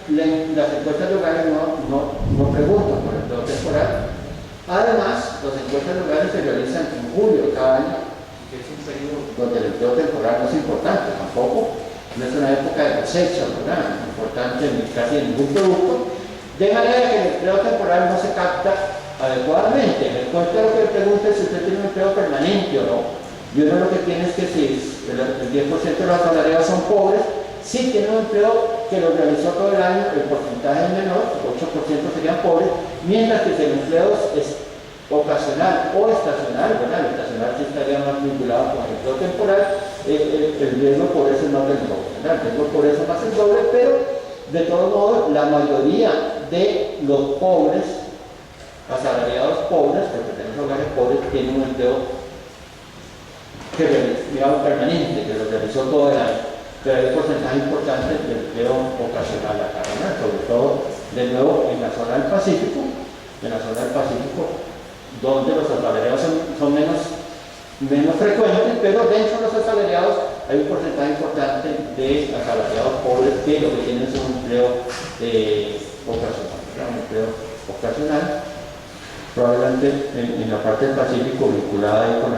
S2: las encuestas locales no preguntan por el empleo temporal. Además, las encuestas locales se realizan en julio de cada año, que es un periodo donde el empleo temporal no es importante tampoco, no es una época de cosecha, ¿verdad? Importante casi en ningún producto, de manera que el empleo temporal no se capta adecuadamente. En el encuesta lo que le pregunta es si usted tiene un empleo permanente o no, y uno lo que tiene es que si el 10% de los asalariados son pobres, si tiene un empleo que lo realizó todo el año, el porcentaje es menor, 8% serían pobres, mientras que si el empleo ocasional o estacional, ¿verdad? El estacional sí estaría más vinculado con el empleo temporal, el riesgo por eso es más del doble, ¿verdad? El riesgo por eso es más el doble, pero de todos modos la mayoría de los pobres, asalariados pobres, porque tenemos hogares pobres, tienen un empleo digamos, permanente, que lo realizó todo el año, pero hay un porcentaje importante de empleo ocasional acá, ¿verdad? Sobre todo, de nuevo, en la zona del Pacífico, donde los asalariados son menos frecuentes, pero dentro de los asalariados hay un porcentaje importante de asalariados pobres que lo que tienen es un empleo ocasional, ¿verdad? Un empleo ocasional, probablemente en la parte del Pacífico vinculada ahí con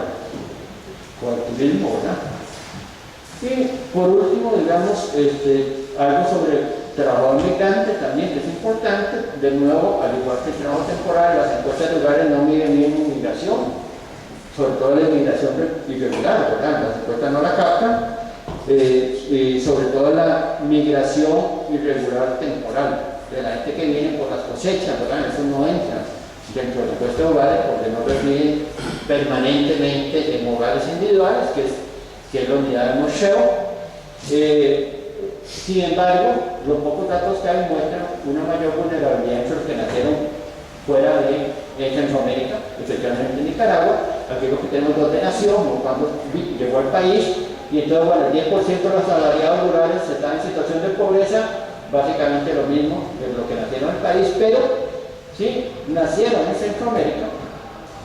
S2: el turismo, ¿verdad? Y por último, digamos, algo sobre trabajo migrante también, que es importante. De nuevo, al igual que el trabajo temporal, las encuestas de lugares no miden bien inmigración, sobre todo la inmigración irregular, ¿verdad? Las encuestas no la captan, y sobre todo la migración irregular temporal, de la gente que viene por las cosechas, ¿verdad? Eso no entra dentro de la encuesta de hogares porque no residen permanentemente en hogares individuales, que es la unidad de museo. Sin embargo, los pocos datos que hay muestran una mayor vulnerabilidad entre los que nacieron fuera de Centroamérica, especialmente en Nicaragua. Aquí lo que tenemos dos de nación, cuando llegó al país, y entonces, bueno, el 10% de los asalariados rurales están en situación de pobreza, básicamente lo mismo que lo que nacieron en el país, pero si nacieron en Centroamérica,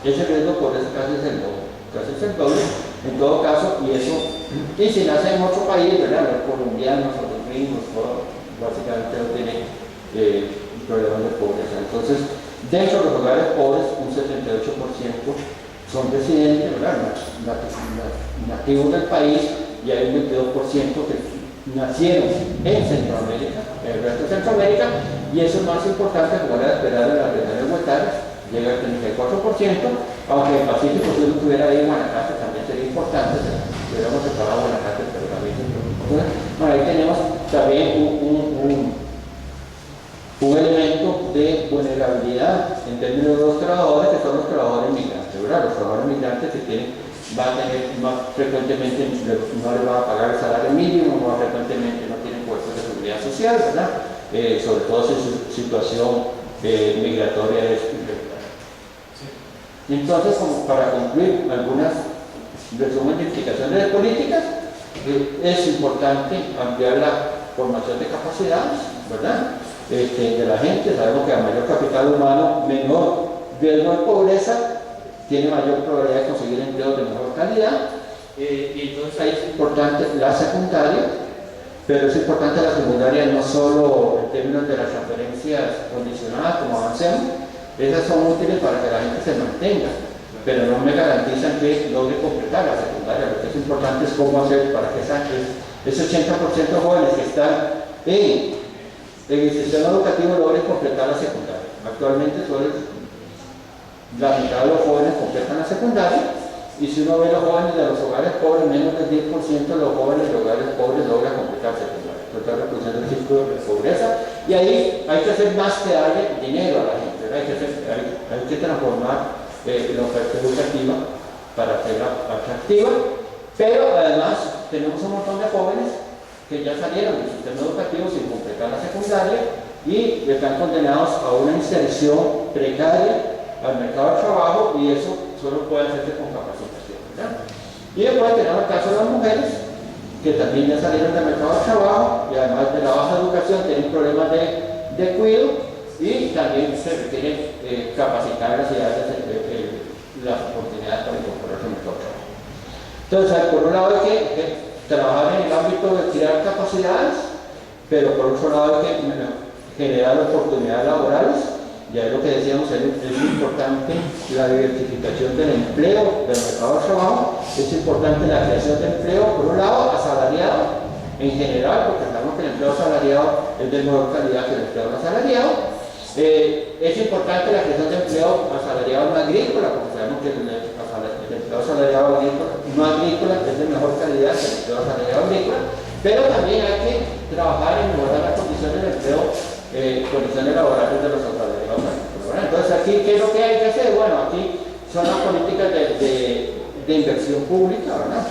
S2: ese riesgo por ese caso es el doble, en todo caso, y si nacen en otro país, ¿verdad? Los colombianos o los gringos, básicamente no tienen problemas de pobreza. Entonces, dentro de los hogares pobres, un 78% son residentes, ¿verdad? Nativos del país, y hay un 22% que nacieron en Centroamérica, en el resto de Centroamérica, y eso es más importante, como era de esperar en las regiones huetales, llega al 34%, aunque el Pacífico, si uno estuviera ahí en Guanacaste, también sería importante, si hubiéramos separado Guanacaste, pero también. Entonces, bueno, ahí tenemos también un elemento de vulnerabilidad en términos de los trabajadores, que son los trabajadores migrantes, ¿verdad? Los trabajadores migrantes que van a tener más frecuentemente, no les van a pagar el salario mínimo, más frecuentemente no tienen puestos de seguridad social, ¿verdad? Sobre todo si su situación migratoria es irregular. Entonces, como para concluir algunas resumen de implicaciones de políticas, es importante ampliar la formación de capacidades, ¿verdad? De la gente. Sabemos que a mayor capital humano, menor riesgo de pobreza, tiene mayor probabilidad de conseguir empleos de mejor calidad, y entonces ahí es importante la secundaria, pero es importante la secundaria no solo en términos de las transferencias condicionadas como avancemos, esas son útiles para que la gente se mantenga, pero no me garantizan que logre completar la secundaria. Lo que es importante es cómo hacer para que ese 80% de jóvenes que están en el sistema educativo logren completar la secundaria. Actualmente solo la mitad de los jóvenes completan la secundaria, y si uno ve los jóvenes de los hogares pobres, menos del 10% de los jóvenes de hogares pobres logran completar secundaria. Entonces está reproduciendo el ciclo de pobreza, y ahí hay que hacer más que darle dinero a la gente, ¿verdad? Hay que transformar la oferta educativa para hacerla atractiva, pero además tenemos un montón de jóvenes que ya salieron del sistema educativo sin completar la secundaria y están condenados a una inserción precaria al mercado de trabajo, y eso solo puede hacerse con capacitación, ¿verdad? Y después tenemos el caso de las mujeres que también ya salieron del mercado de trabajo y además de la baja educación tienen problemas de cuidado, y también se requiere capacitarlas y darles las oportunidades para incorporarse al mercado de trabajo. Entonces, por un lado hay que trabajar en el ámbito de crear capacidades, pero por otro lado hay que generar oportunidades laborales. Ya es lo que decíamos, es importante la diversificación del empleo, del mercado de trabajo, es importante la creación de empleo, por un lado, asalariado en general, porque sabemos que el empleo asalariado es de mejor calidad que el empleo no asalariado. Es importante la creación de empleo asalariado no agrícola, porque sabemos que el empleo asalariado no agrícola es de mejor calidad que el empleo asalariado agrícola, pero también hay que trabajar en mejorar las condiciones de empleo, condiciones laborales de los asalariados agrícolas. ¿verdad? Entonces aquí, ¿qué es lo que hay que hacer? Bueno, aquí son las políticas de inversión pública, ¿verdad?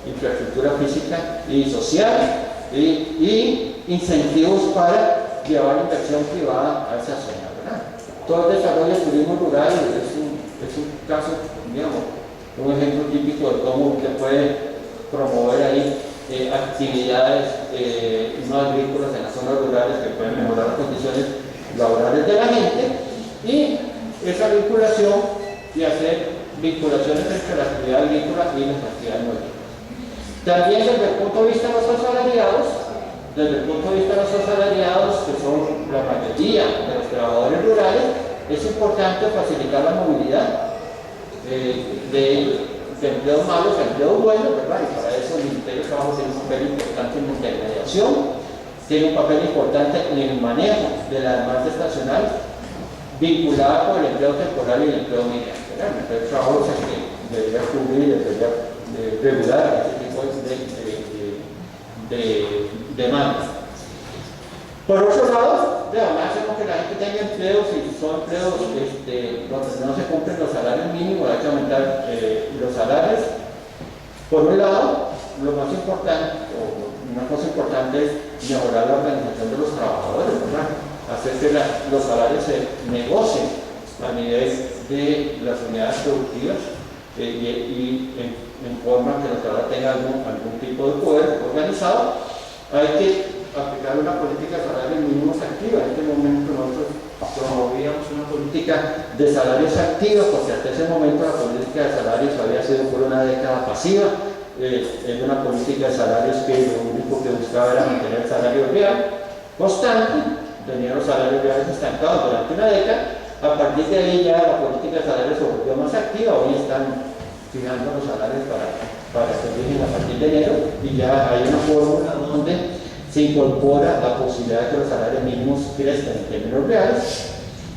S2: Infraestructura física y social, y incentivos para llevar inversión privada a esa zona, ¿verdad? Todo el desarrollo del turismo rural es un caso, digamos, un ejemplo típico de cómo usted puede promover ahí actividades no agrícolas en las zonas rurales que pueden mejorar las condiciones laborales de la gente, y esa vinculación y hacer vinculaciones entre la actividad agrícola y las actividades no agrícolas. También desde el punto de vista de los asalariados, que son la mayoría de los trabajadores rurales, es importante facilitar la movilidad de empleos malos a empleos buenos, ¿verdad? Y para eso el Ministerio de Trabajo tiene un papel importante en la intermediación, tiene un papel importante en el manejo de la demanda estacional vinculada con el empleo temporal y el empleo migrante, ¿verdad? El Ministerio de Trabajo es el que debería cubrir, debería regular ese tipo de demandas. Por otro lado, además hacemos que la gente tenga empleos, y son empleos donde no se cumplen los salarios mínimos, hay que aumentar los salarios. Por un lado, lo más importante, o una cosa importante, es mejorar la organización de los trabajadores, ¿verdad? Hacer que los salarios se negocien a nivel de las unidades productivas y en forma que los trabajadores tengan algún tipo de poder organizado. Hay que aplicar una política de salarios mínimos activa. En este momento nosotros promovíamos una política de salarios activos, porque hasta ese momento la política de salarios había sido por una década pasiva. Es una política de salarios que lo único que buscaba era mantener el salario real constante, tenía los salarios reales estancados durante una década. A partir de ahí ya la política de salarios se volvió más activa. Hoy están fijando los salarios para que rigen a partir de enero, y ya hay una fórmula donde se incorpora la posibilidad de que los salarios mínimos crezcan en términos reales.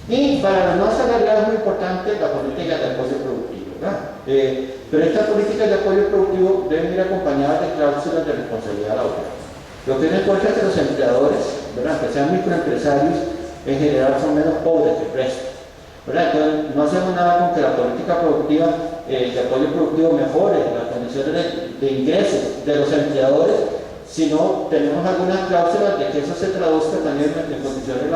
S2: Y para los no asalariados es muy importante la política de apoyo productivo, ¿verdad? Pero estas políticas de apoyo productivo deben ir acompañadas de cláusulas de responsabilidad laboral. Lo que tiene en cuenta es que los empleadores, ¿verdad?, que sean microempresarios, en general son menos pobres que prestan, ¿verdad? Entonces no hacemos nada con que la política productiva de apoyo productivo mejore las condiciones de ingresos de los empleadores, sino tenemos algunas cláusulas de que eso se traduzca también en condiciones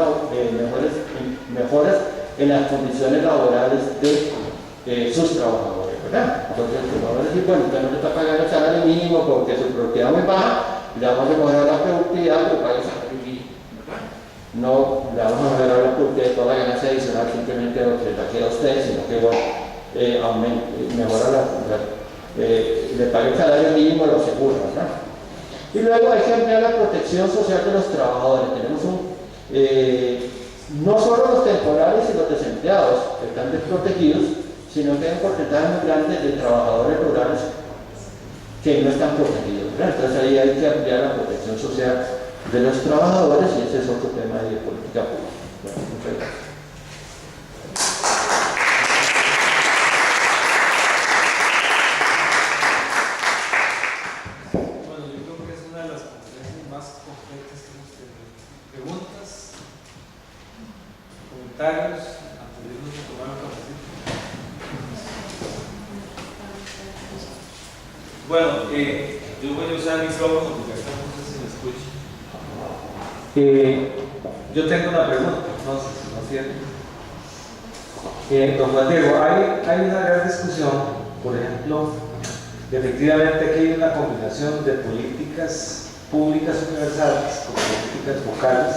S2: mejoras en las condiciones laborales de sus trabajadores, ¿verdad? Entonces vamos a decir, bueno, usted no le está pagando el salario mínimo porque su productividad es muy baja, le vamos a mejorar la productividad, pero paga el salario mínimo, ¿verdad? No le vamos a mejorar la productividad de toda la ganancia adicional simplemente lo que le quiera a usted, sino que mejora le paga el salario mínimo y lo asegura, ¿verdad? Y luego hay que ampliar la protección social de los trabajadores. Tenemos no solo los temporales y los desempleados que están desprotegidos, sino que hay un porcentaje muy grande de trabajadores rurales que no están protegidos, ¿verdad? Entonces ahí hay que ampliar la protección social de los trabajadores, y ese es otro tema de política pública. Bueno, muchas gracias.
S1: Comentarios antes de irnos a tomar un cafecito. Bueno, yo voy a usar el micrófono porque acá no sé si me escucha. Yo tengo una pregunta, no sé si no es cierto. Don Juan Diego, hay una gran discusión, por ejemplo, que efectivamente aquí hay una combinación de políticas públicas universales con políticas locales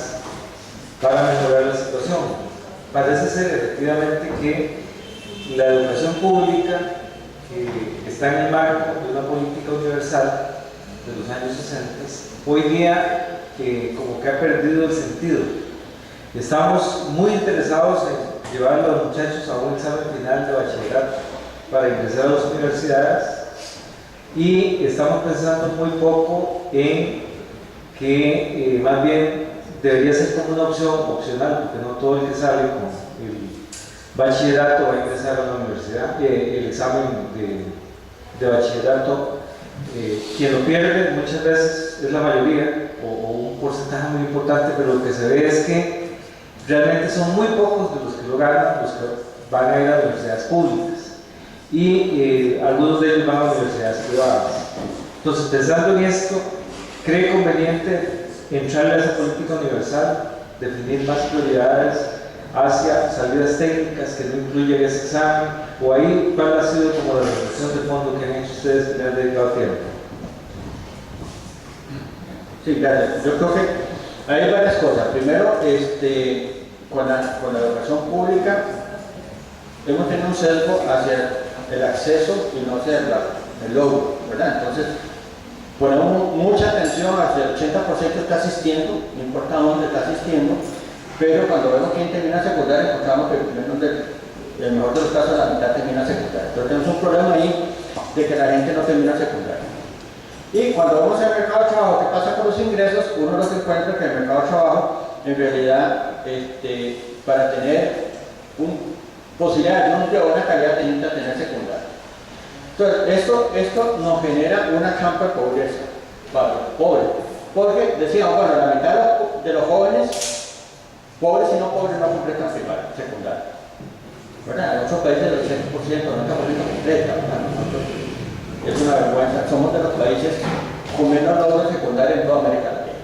S1: para mejorar la situación. Parece ser efectivamente que la educación pública está en el marco de una política universal de los años 60, hoy día como que ha perdido el sentido. Estamos muy interesados en llevar a los muchachos a un examen final de bachillerato para ingresar a las universidades, y estamos pensando muy poco en que más bien debería ser como una opción opcional, porque no todo el que sale con el bachillerato va a ingresar a la universidad. El examen de bachillerato, quien lo pierde muchas veces es la mayoría, o un porcentaje muy importante, pero lo que se ve es que realmente son muy pocos de los que lo ganan los que van a ir a universidades públicas y algunos de ellos van a universidades privadas. Entonces, pensando en esto, ¿cree conveniente entrarle a esa política universal, definir más prioridades hacia salidas técnicas que no incluyen ese examen? ¿O ahí cuál ha sido como la reflexión de fondo que han hecho ustedes que le han dedicado tiempo?
S2: Sí, gracias. Yo creo que hay varias cosas. Primero, con la educación pública hemos tenido un sesgo hacia el acceso y no hacia el logro, ¿verdad? Entonces, ponemos mucha atención hacia el 80% está asistiendo, no importa dónde está asistiendo, pero cuando vemos quién termina secundaria, encontramos que en el mejor de los casos la mitad termina secundaria. Entonces tenemos un problema ahí de que la gente no termina secundaria. Y cuando vamos al mercado de trabajo, ¿qué pasa con los ingresos? Uno los encuentra que el mercado de trabajo, en realidad, para tener posibilidad de un una calidad necesita tener secundaria. Entonces, esto nos genera una trampa de pobreza para los pobres. Porque decíamos, bueno, la mitad de los jóvenes, pobres y no pobres, no completan primaria, secundaria. ¿Verdad? En otros países el 80%, 90% completa. Es una vergüenza. Somos de los países con menos logros secundarios en toda América Latina.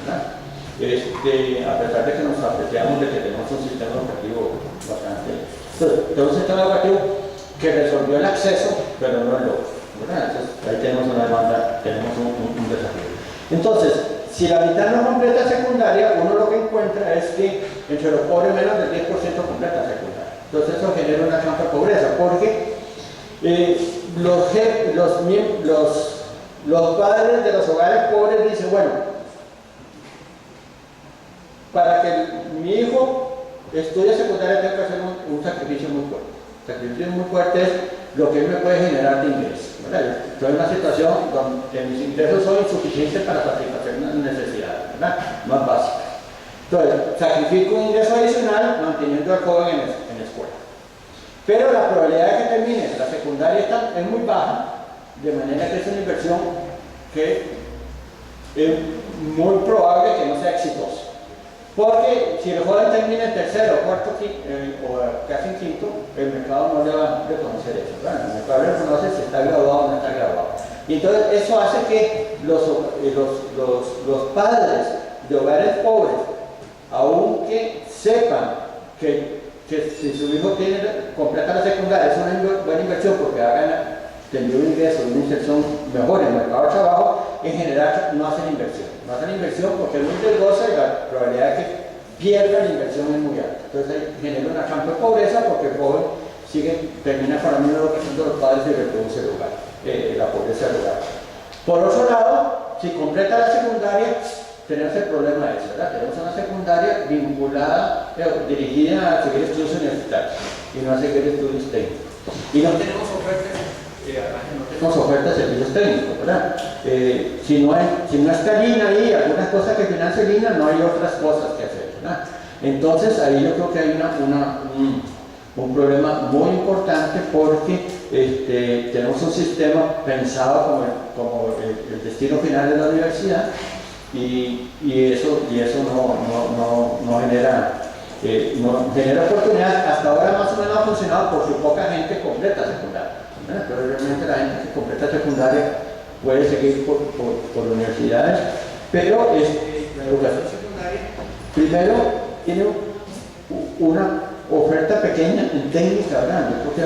S2: ¿Verdad? A pesar de que nos apreciamos de que tenemos un sistema educativo bastante. Entonces, tenemos un sistema educativo que resolvió el acceso, pero no el logro. Entonces, ahí tenemos una demanda, tenemos un desafío. Entonces, si la mitad no completa secundaria, uno lo que encuentra es que entre los pobres menos del 10% completa secundaria. Entonces, eso genera una trampa de pobreza, porque los padres de los hogares pobres dicen, bueno, para que mi hijo estudie secundaria tengo que hacer un sacrificio muy fuerte. El sacrificio muy fuerte es lo que él me puede generar de ingresos. Estoy en una situación donde mis ingresos son insuficientes para satisfacer unas necesidades, ¿verdad?, más básicas. Entonces, sacrifico un ingreso adicional manteniendo al joven en la escuela. Pero la probabilidad de que termine la secundaria es muy baja, de manera que es una inversión que es muy probable que no sea exitosa. Porque si el joven termina en tercero, cuarto, o casi en quinto, el mercado no le va a reconocer eso. ¿Verdad? El mercado le reconoce si está graduado o no está graduado. Y entonces eso hace que los padres de hogares pobres, aunque sepan que si su hijo completa la secundaria es una buena inversión porque hagan tendría un ingreso, una inserción mejor en el mercado de trabajo, en general no hacen inversión. No hacen inversión porque es muy riesgosa y la probabilidad de que pierda la inversión es muy alta. Entonces genera una trampa de pobreza porque el joven termina con la misma educación de los padres y reproduce el hogar, la pobreza del hogar. Por otro lado, si completa la secundaria, tenemos el problema ese, ¿verdad? Tenemos una secundaria vinculada, dirigida a seguir estudios universitarios y no a seguir estudios técnicos. Y no tenemos ofertas de servicios técnicos, ¿verdad? Si no está Lina ahí, algunas cosas que financia Lina, no hay otras cosas que hacer, ¿verdad? Entonces ahí yo creo que hay un problema muy importante porque tenemos un sistema pensado como el destino final de la universidad y eso no genera oportunidades. Hasta ahora más o menos ha funcionado por su poca gente completa secundaria. Pero realmente la gente que completa secundaria puede seguir por universidades, pero la educación secundaria primero tiene una oferta pequeña en técnica, ¿verdad? Yo creo que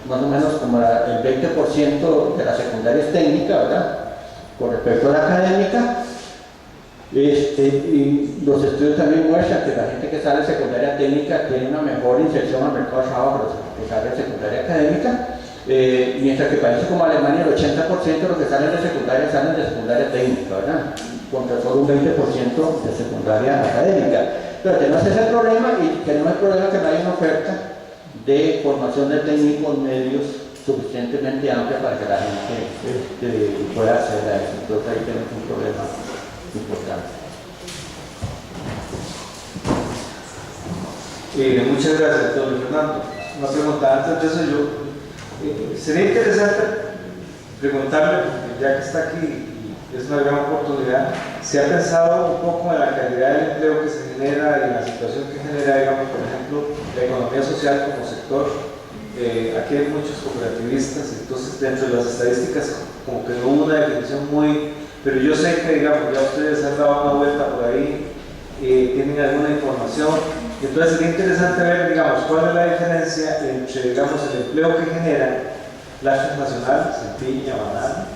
S2: más o menos como el 20% de la secundaria es técnica, ¿verdad?, con respecto a la académica. Y los estudios también muestran que la gente que sale de secundaria técnica tiene una mejor inserción al mercado de trabajo que sale de secundaria académica, mientras que países como Alemania el 80% de los que salen de secundaria técnica, ¿verdad?, contra solo un 20% de secundaria académica. Pero tenemos ese problema y tenemos el problema que no hay una oferta de formación de técnicos medios suficientemente amplia para que la gente pueda acceder a eso. Entonces ahí tenemos un problema importante.
S1: Muchas gracias, don Fernando. Una pregunta antes de eso, sería interesante preguntarle, porque ya que está aquí, es una gran oportunidad. Se ha pensado un poco en la calidad del empleo que se genera y en la situación que genera, digamos, por ejemplo, la economía social como sector. Aquí hay muchos cooperativistas, entonces dentro de las estadísticas como que no hubo una definición muy, pero yo sé que, digamos, ya ustedes han dado una vuelta por ahí, tienen alguna información, entonces sería interesante ver, digamos, cuál es la diferencia entre, digamos, el empleo que generan las transnacionales, en piña, banana,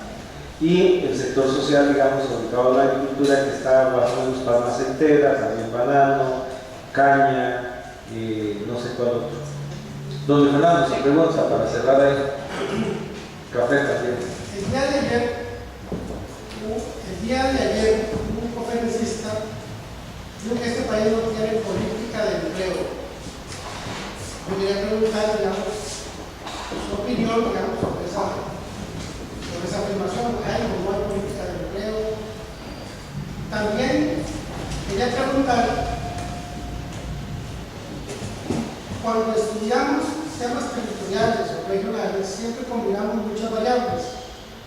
S1: y el sector social, digamos, ubicado en la agricultura, que está bajo menos palma aceitera, también banano, caña, no sé cuál otro. Don Fernando, se pregunta para cerrar ahí. Café también.
S3: El día de ayer, un conferencista dijo que este país no tiene política de empleo. Me quería preguntar, digamos, su opinión, digamos, sobre esa afirmación. ¿Hay o no hay política de empleo? También quería preguntar, cuando estudiamos temas territoriales o regionales, siempre combinamos muchas variables: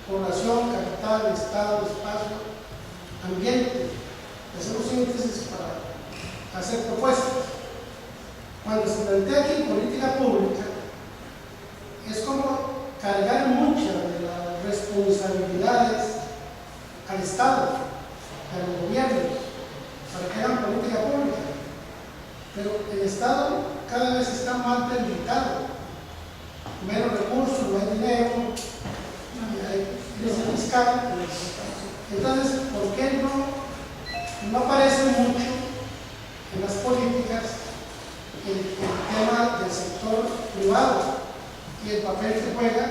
S3: población, capital, estado, espacio, ambiente. Hacemos síntesis para hacer propuestas. Cuando se plantea aquí política pública, es como cargar muchas de las responsabilidades al Estado, a los gobiernos, para que hagan política pública. Pero el Estado cada vez está más debilitado, menos recursos, no hay dinero, hay crisis fiscal. Entonces, ¿por qué no aparece mucho en las políticas el tema del sector privado y el papel que juega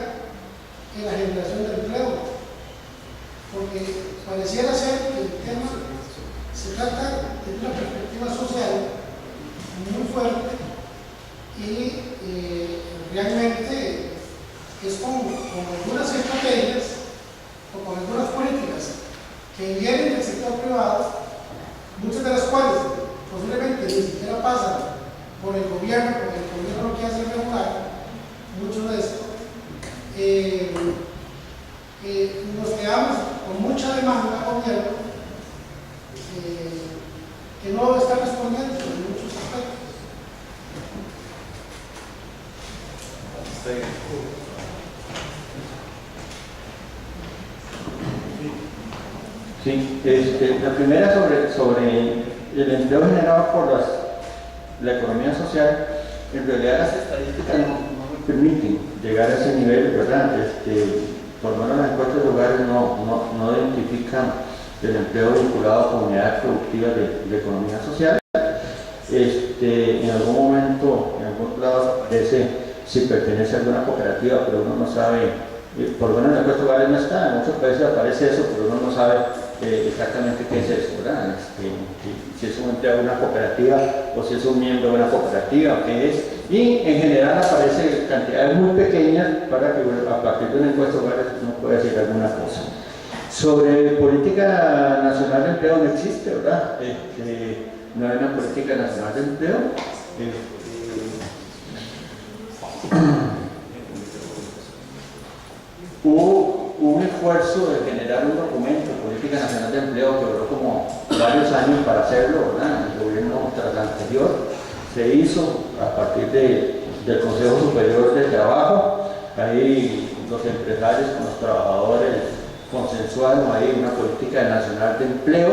S3: en la generación de empleo? Porque pareciera ser que el tema se trata de una perspectiva social muy fuerte y realmente es con algunas estrategias o con algunas políticas que vienen del sector privado, muchas de las cuales posiblemente ni siquiera pasan por el gobierno, porque el gobierno no quiere hacer regular mucho de esto. Nos quedamos con mucha demanda al gobierno que no está respondiendo en muchos aspectos.
S2: Sí, la primera sobre el empleo generado por la economía social. En realidad las estadísticas no me permiten llegar a ese nivel, ¿verdad? Por lo menos las encuestas de hogares no identifican el empleo vinculado a comunidades productivas de economía social. En algún momento, en algún lado aparece si pertenece a alguna cooperativa, pero uno no sabe, por lo menos en la encuesta de hogares no está, en muchos países aparece eso, pero uno no sabe exactamente qué es eso, ¿verdad? Si es un empleado de una cooperativa o si es un miembro de una cooperativa, qué es. Y en general aparece cantidades muy pequeñas para que a partir de una encuesta de hogares uno pueda decir alguna cosa. Sobre política nacional de empleo no existe, ¿verdad? No hay una política nacional de empleo. Hubo un esfuerzo de generar un documento, Política Nacional de Empleo, que duró como varios años para hacerlo, ¿verdad? El gobierno tras anterior se hizo a partir del Consejo Superior de Trabajo. Ahí los empresarios con los trabajadores consensuaron ahí una política nacional de empleo,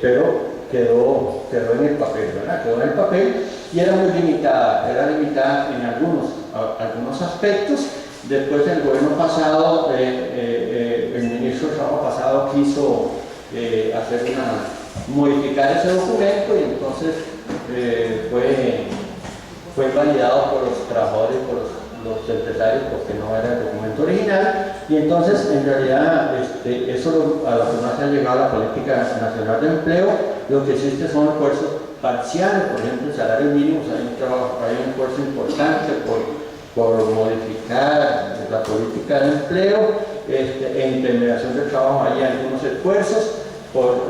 S2: pero quedó en el papel, ¿verdad? Quedó en el papel y era muy limitada, en algunos aspectos. Después el gobierno pasado, el ministro de Trabajo pasado quiso modificar ese documento y entonces fue validado por los trabajadores, por los empresarios, porque no era el documento original, y entonces en realidad eso a lo que no se ha llegado a la Política Nacional de Empleo. Lo que existe son esfuerzos parciales, por ejemplo, el salario mínimo, hay un esfuerzo importante por modificar la política de empleo. En intermediación del trabajo hay algunos esfuerzos por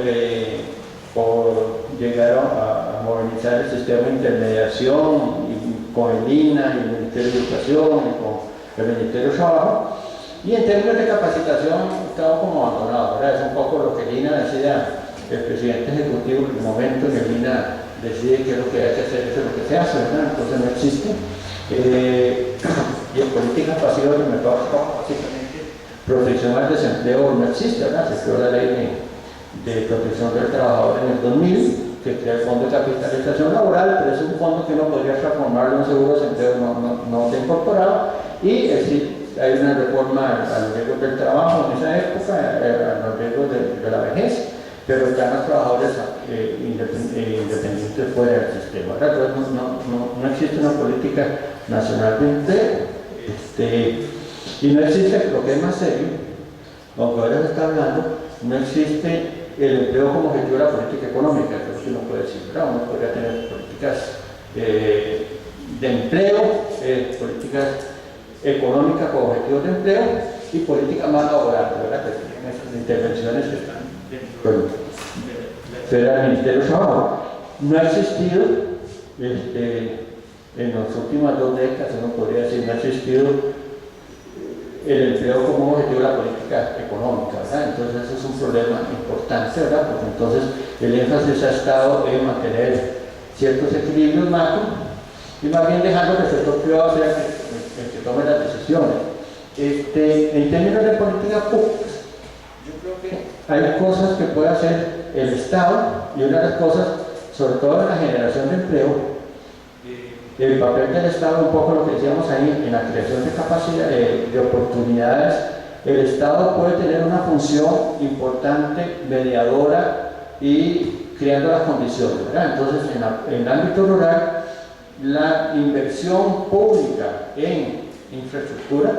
S2: llegar a modernizar el sistema de intermediación con el INAH y el Ministerio de Educación y con el Ministerio de Trabajo. Y en términos de capacitación, estamos como abandonados, ¿verdad? Es un poco lo que Lina decía, el presidente ejecutivo en el momento que Lina decide qué es lo que hay que hacer, eso es lo que se hace, ¿verdad? Entonces no existe. Y en política pasiva del mercado, básicamente, protección al desempleo no existe, ¿verdad? Se creó la ley de protección del trabajador en el 2000, que crea el Fondo de Capitalización Laboral, pero es un fondo que uno podría transformarlo en seguro de desempleo, no se ha incorporado, y hay una reforma a los riesgos del trabajo en esa época, a los riesgos de la vejez, pero están los trabajadores independientes fuera del sistema. Entonces no existe una política nacional de empleo, y no existe, lo que es más serio, aunque ahora se está hablando, no existe el empleo como objetivo de la política económica, que es lo que uno puede decir, ¿verdad? Uno podría tener políticas de empleo, políticas económicas con objetivos de empleo y política más laboral, ¿verdad? Que tienen esas intervenciones que están dentro del Ministerio de Trabajo. No ha existido, en las últimas 2 décadas, uno podría decir, no ha existido el empleo como objetivo de la política económica, ¿verdad? Entonces eso es un problema importante, ¿verdad? Porque entonces el énfasis ha estado en mantener ciertos equilibrios macro y más bien dejando que el sector privado sea el que tome las decisiones. En términos de políticas públicas, yo creo que hay cosas que puede hacer el Estado, y una de las cosas, sobre todo en la generación de empleo, el papel del Estado, un poco lo que decíamos ahí, en la creación de capacidad, de oportunidades. El Estado puede tener una función importante, mediadora y creando las condiciones, ¿verdad? Entonces, en el ámbito rural, la inversión pública en infraestructura,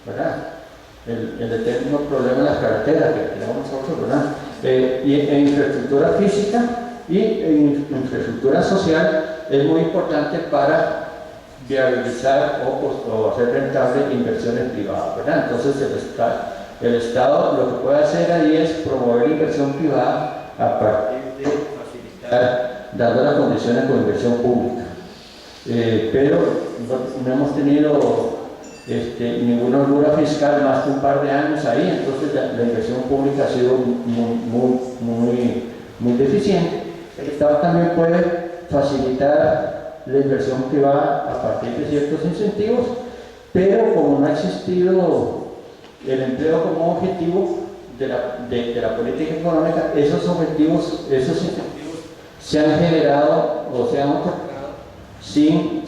S2: ¿verdad? El eterno problema de las carreteras que tenemos nosotros, ¿verdad? Y en infraestructura física y en infraestructura social, es muy importante para viabilizar o hacer rentable inversiones privadas, ¿verdad? Entonces el Estado lo que puede hacer ahí es promover la inversión privada a partir de facilitar, dando las condiciones con inversión pública. Pero no hemos tenido ninguna holgura fiscal más que un par de años ahí, entonces la inversión pública ha sido muy deficiente. El Estado también puede facilitar la inversión privada a partir de ciertos incentivos, pero como no ha existido el empleo como objetivo de la política económica, esos incentivos se han generado o se han otorgado sin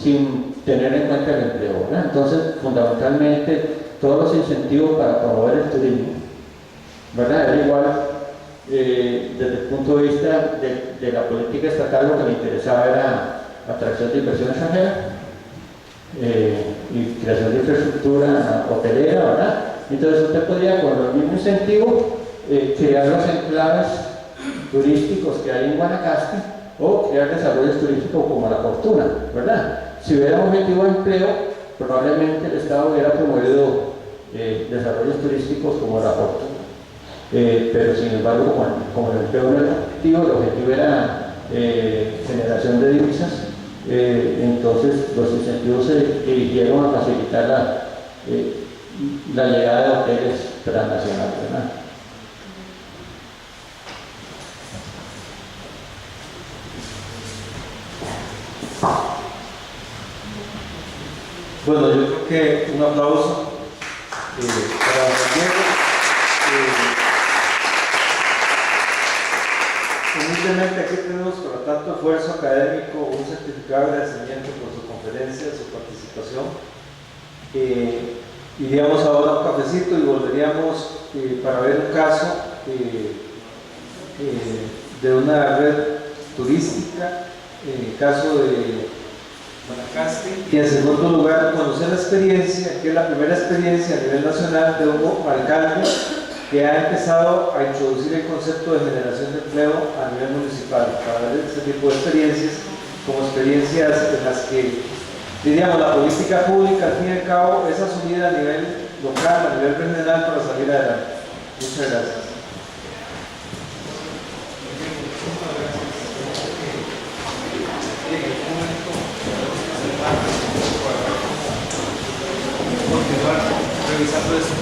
S2: tener en cuenta el empleo, ¿verdad? Entonces, fundamentalmente, todos los incentivos para promover el turismo, ¿verdad? Era igual. Desde el punto de vista de la política estatal, lo que le interesaba era atracción de inversión extranjera y creación de infraestructura hotelera, ¿verdad? Entonces usted podía, con los mismos incentivos, crear los enclaves turísticos que hay en Guanacaste o crear desarrollos turísticos como La Fortuna, ¿verdad? Si hubiera un objetivo de empleo, probablemente el Estado hubiera promovido desarrollos turísticos como La Fortuna. Pero sin embargo, como el empleo no era el objetivo era generación de divisas, entonces los incentivos se dirigieron a facilitar la llegada de hoteles transnacionales, ¿verdad?
S1: Bueno, yo creo que un aplauso para Diego. Humildemente aquí tenemos, por tanto esfuerzo académico, un certificado de agradecimiento por su conferencia, su participación. Iríamos ahora a un cafecito y volveríamos para ver un caso de una red turística, en el caso de Guanacaste, y en segundo lugar conocer la experiencia, que es la primera experiencia a nivel nacional de un alcalde que ha empezado a introducir el concepto de generación de empleo a nivel municipal, para ver este tipo de experiencias como experiencias en las que, diríamos, la política pública al fin y al cabo es asumida a nivel local, a nivel regional para salir adelante. Muchas gracias. Continuar revisando esto.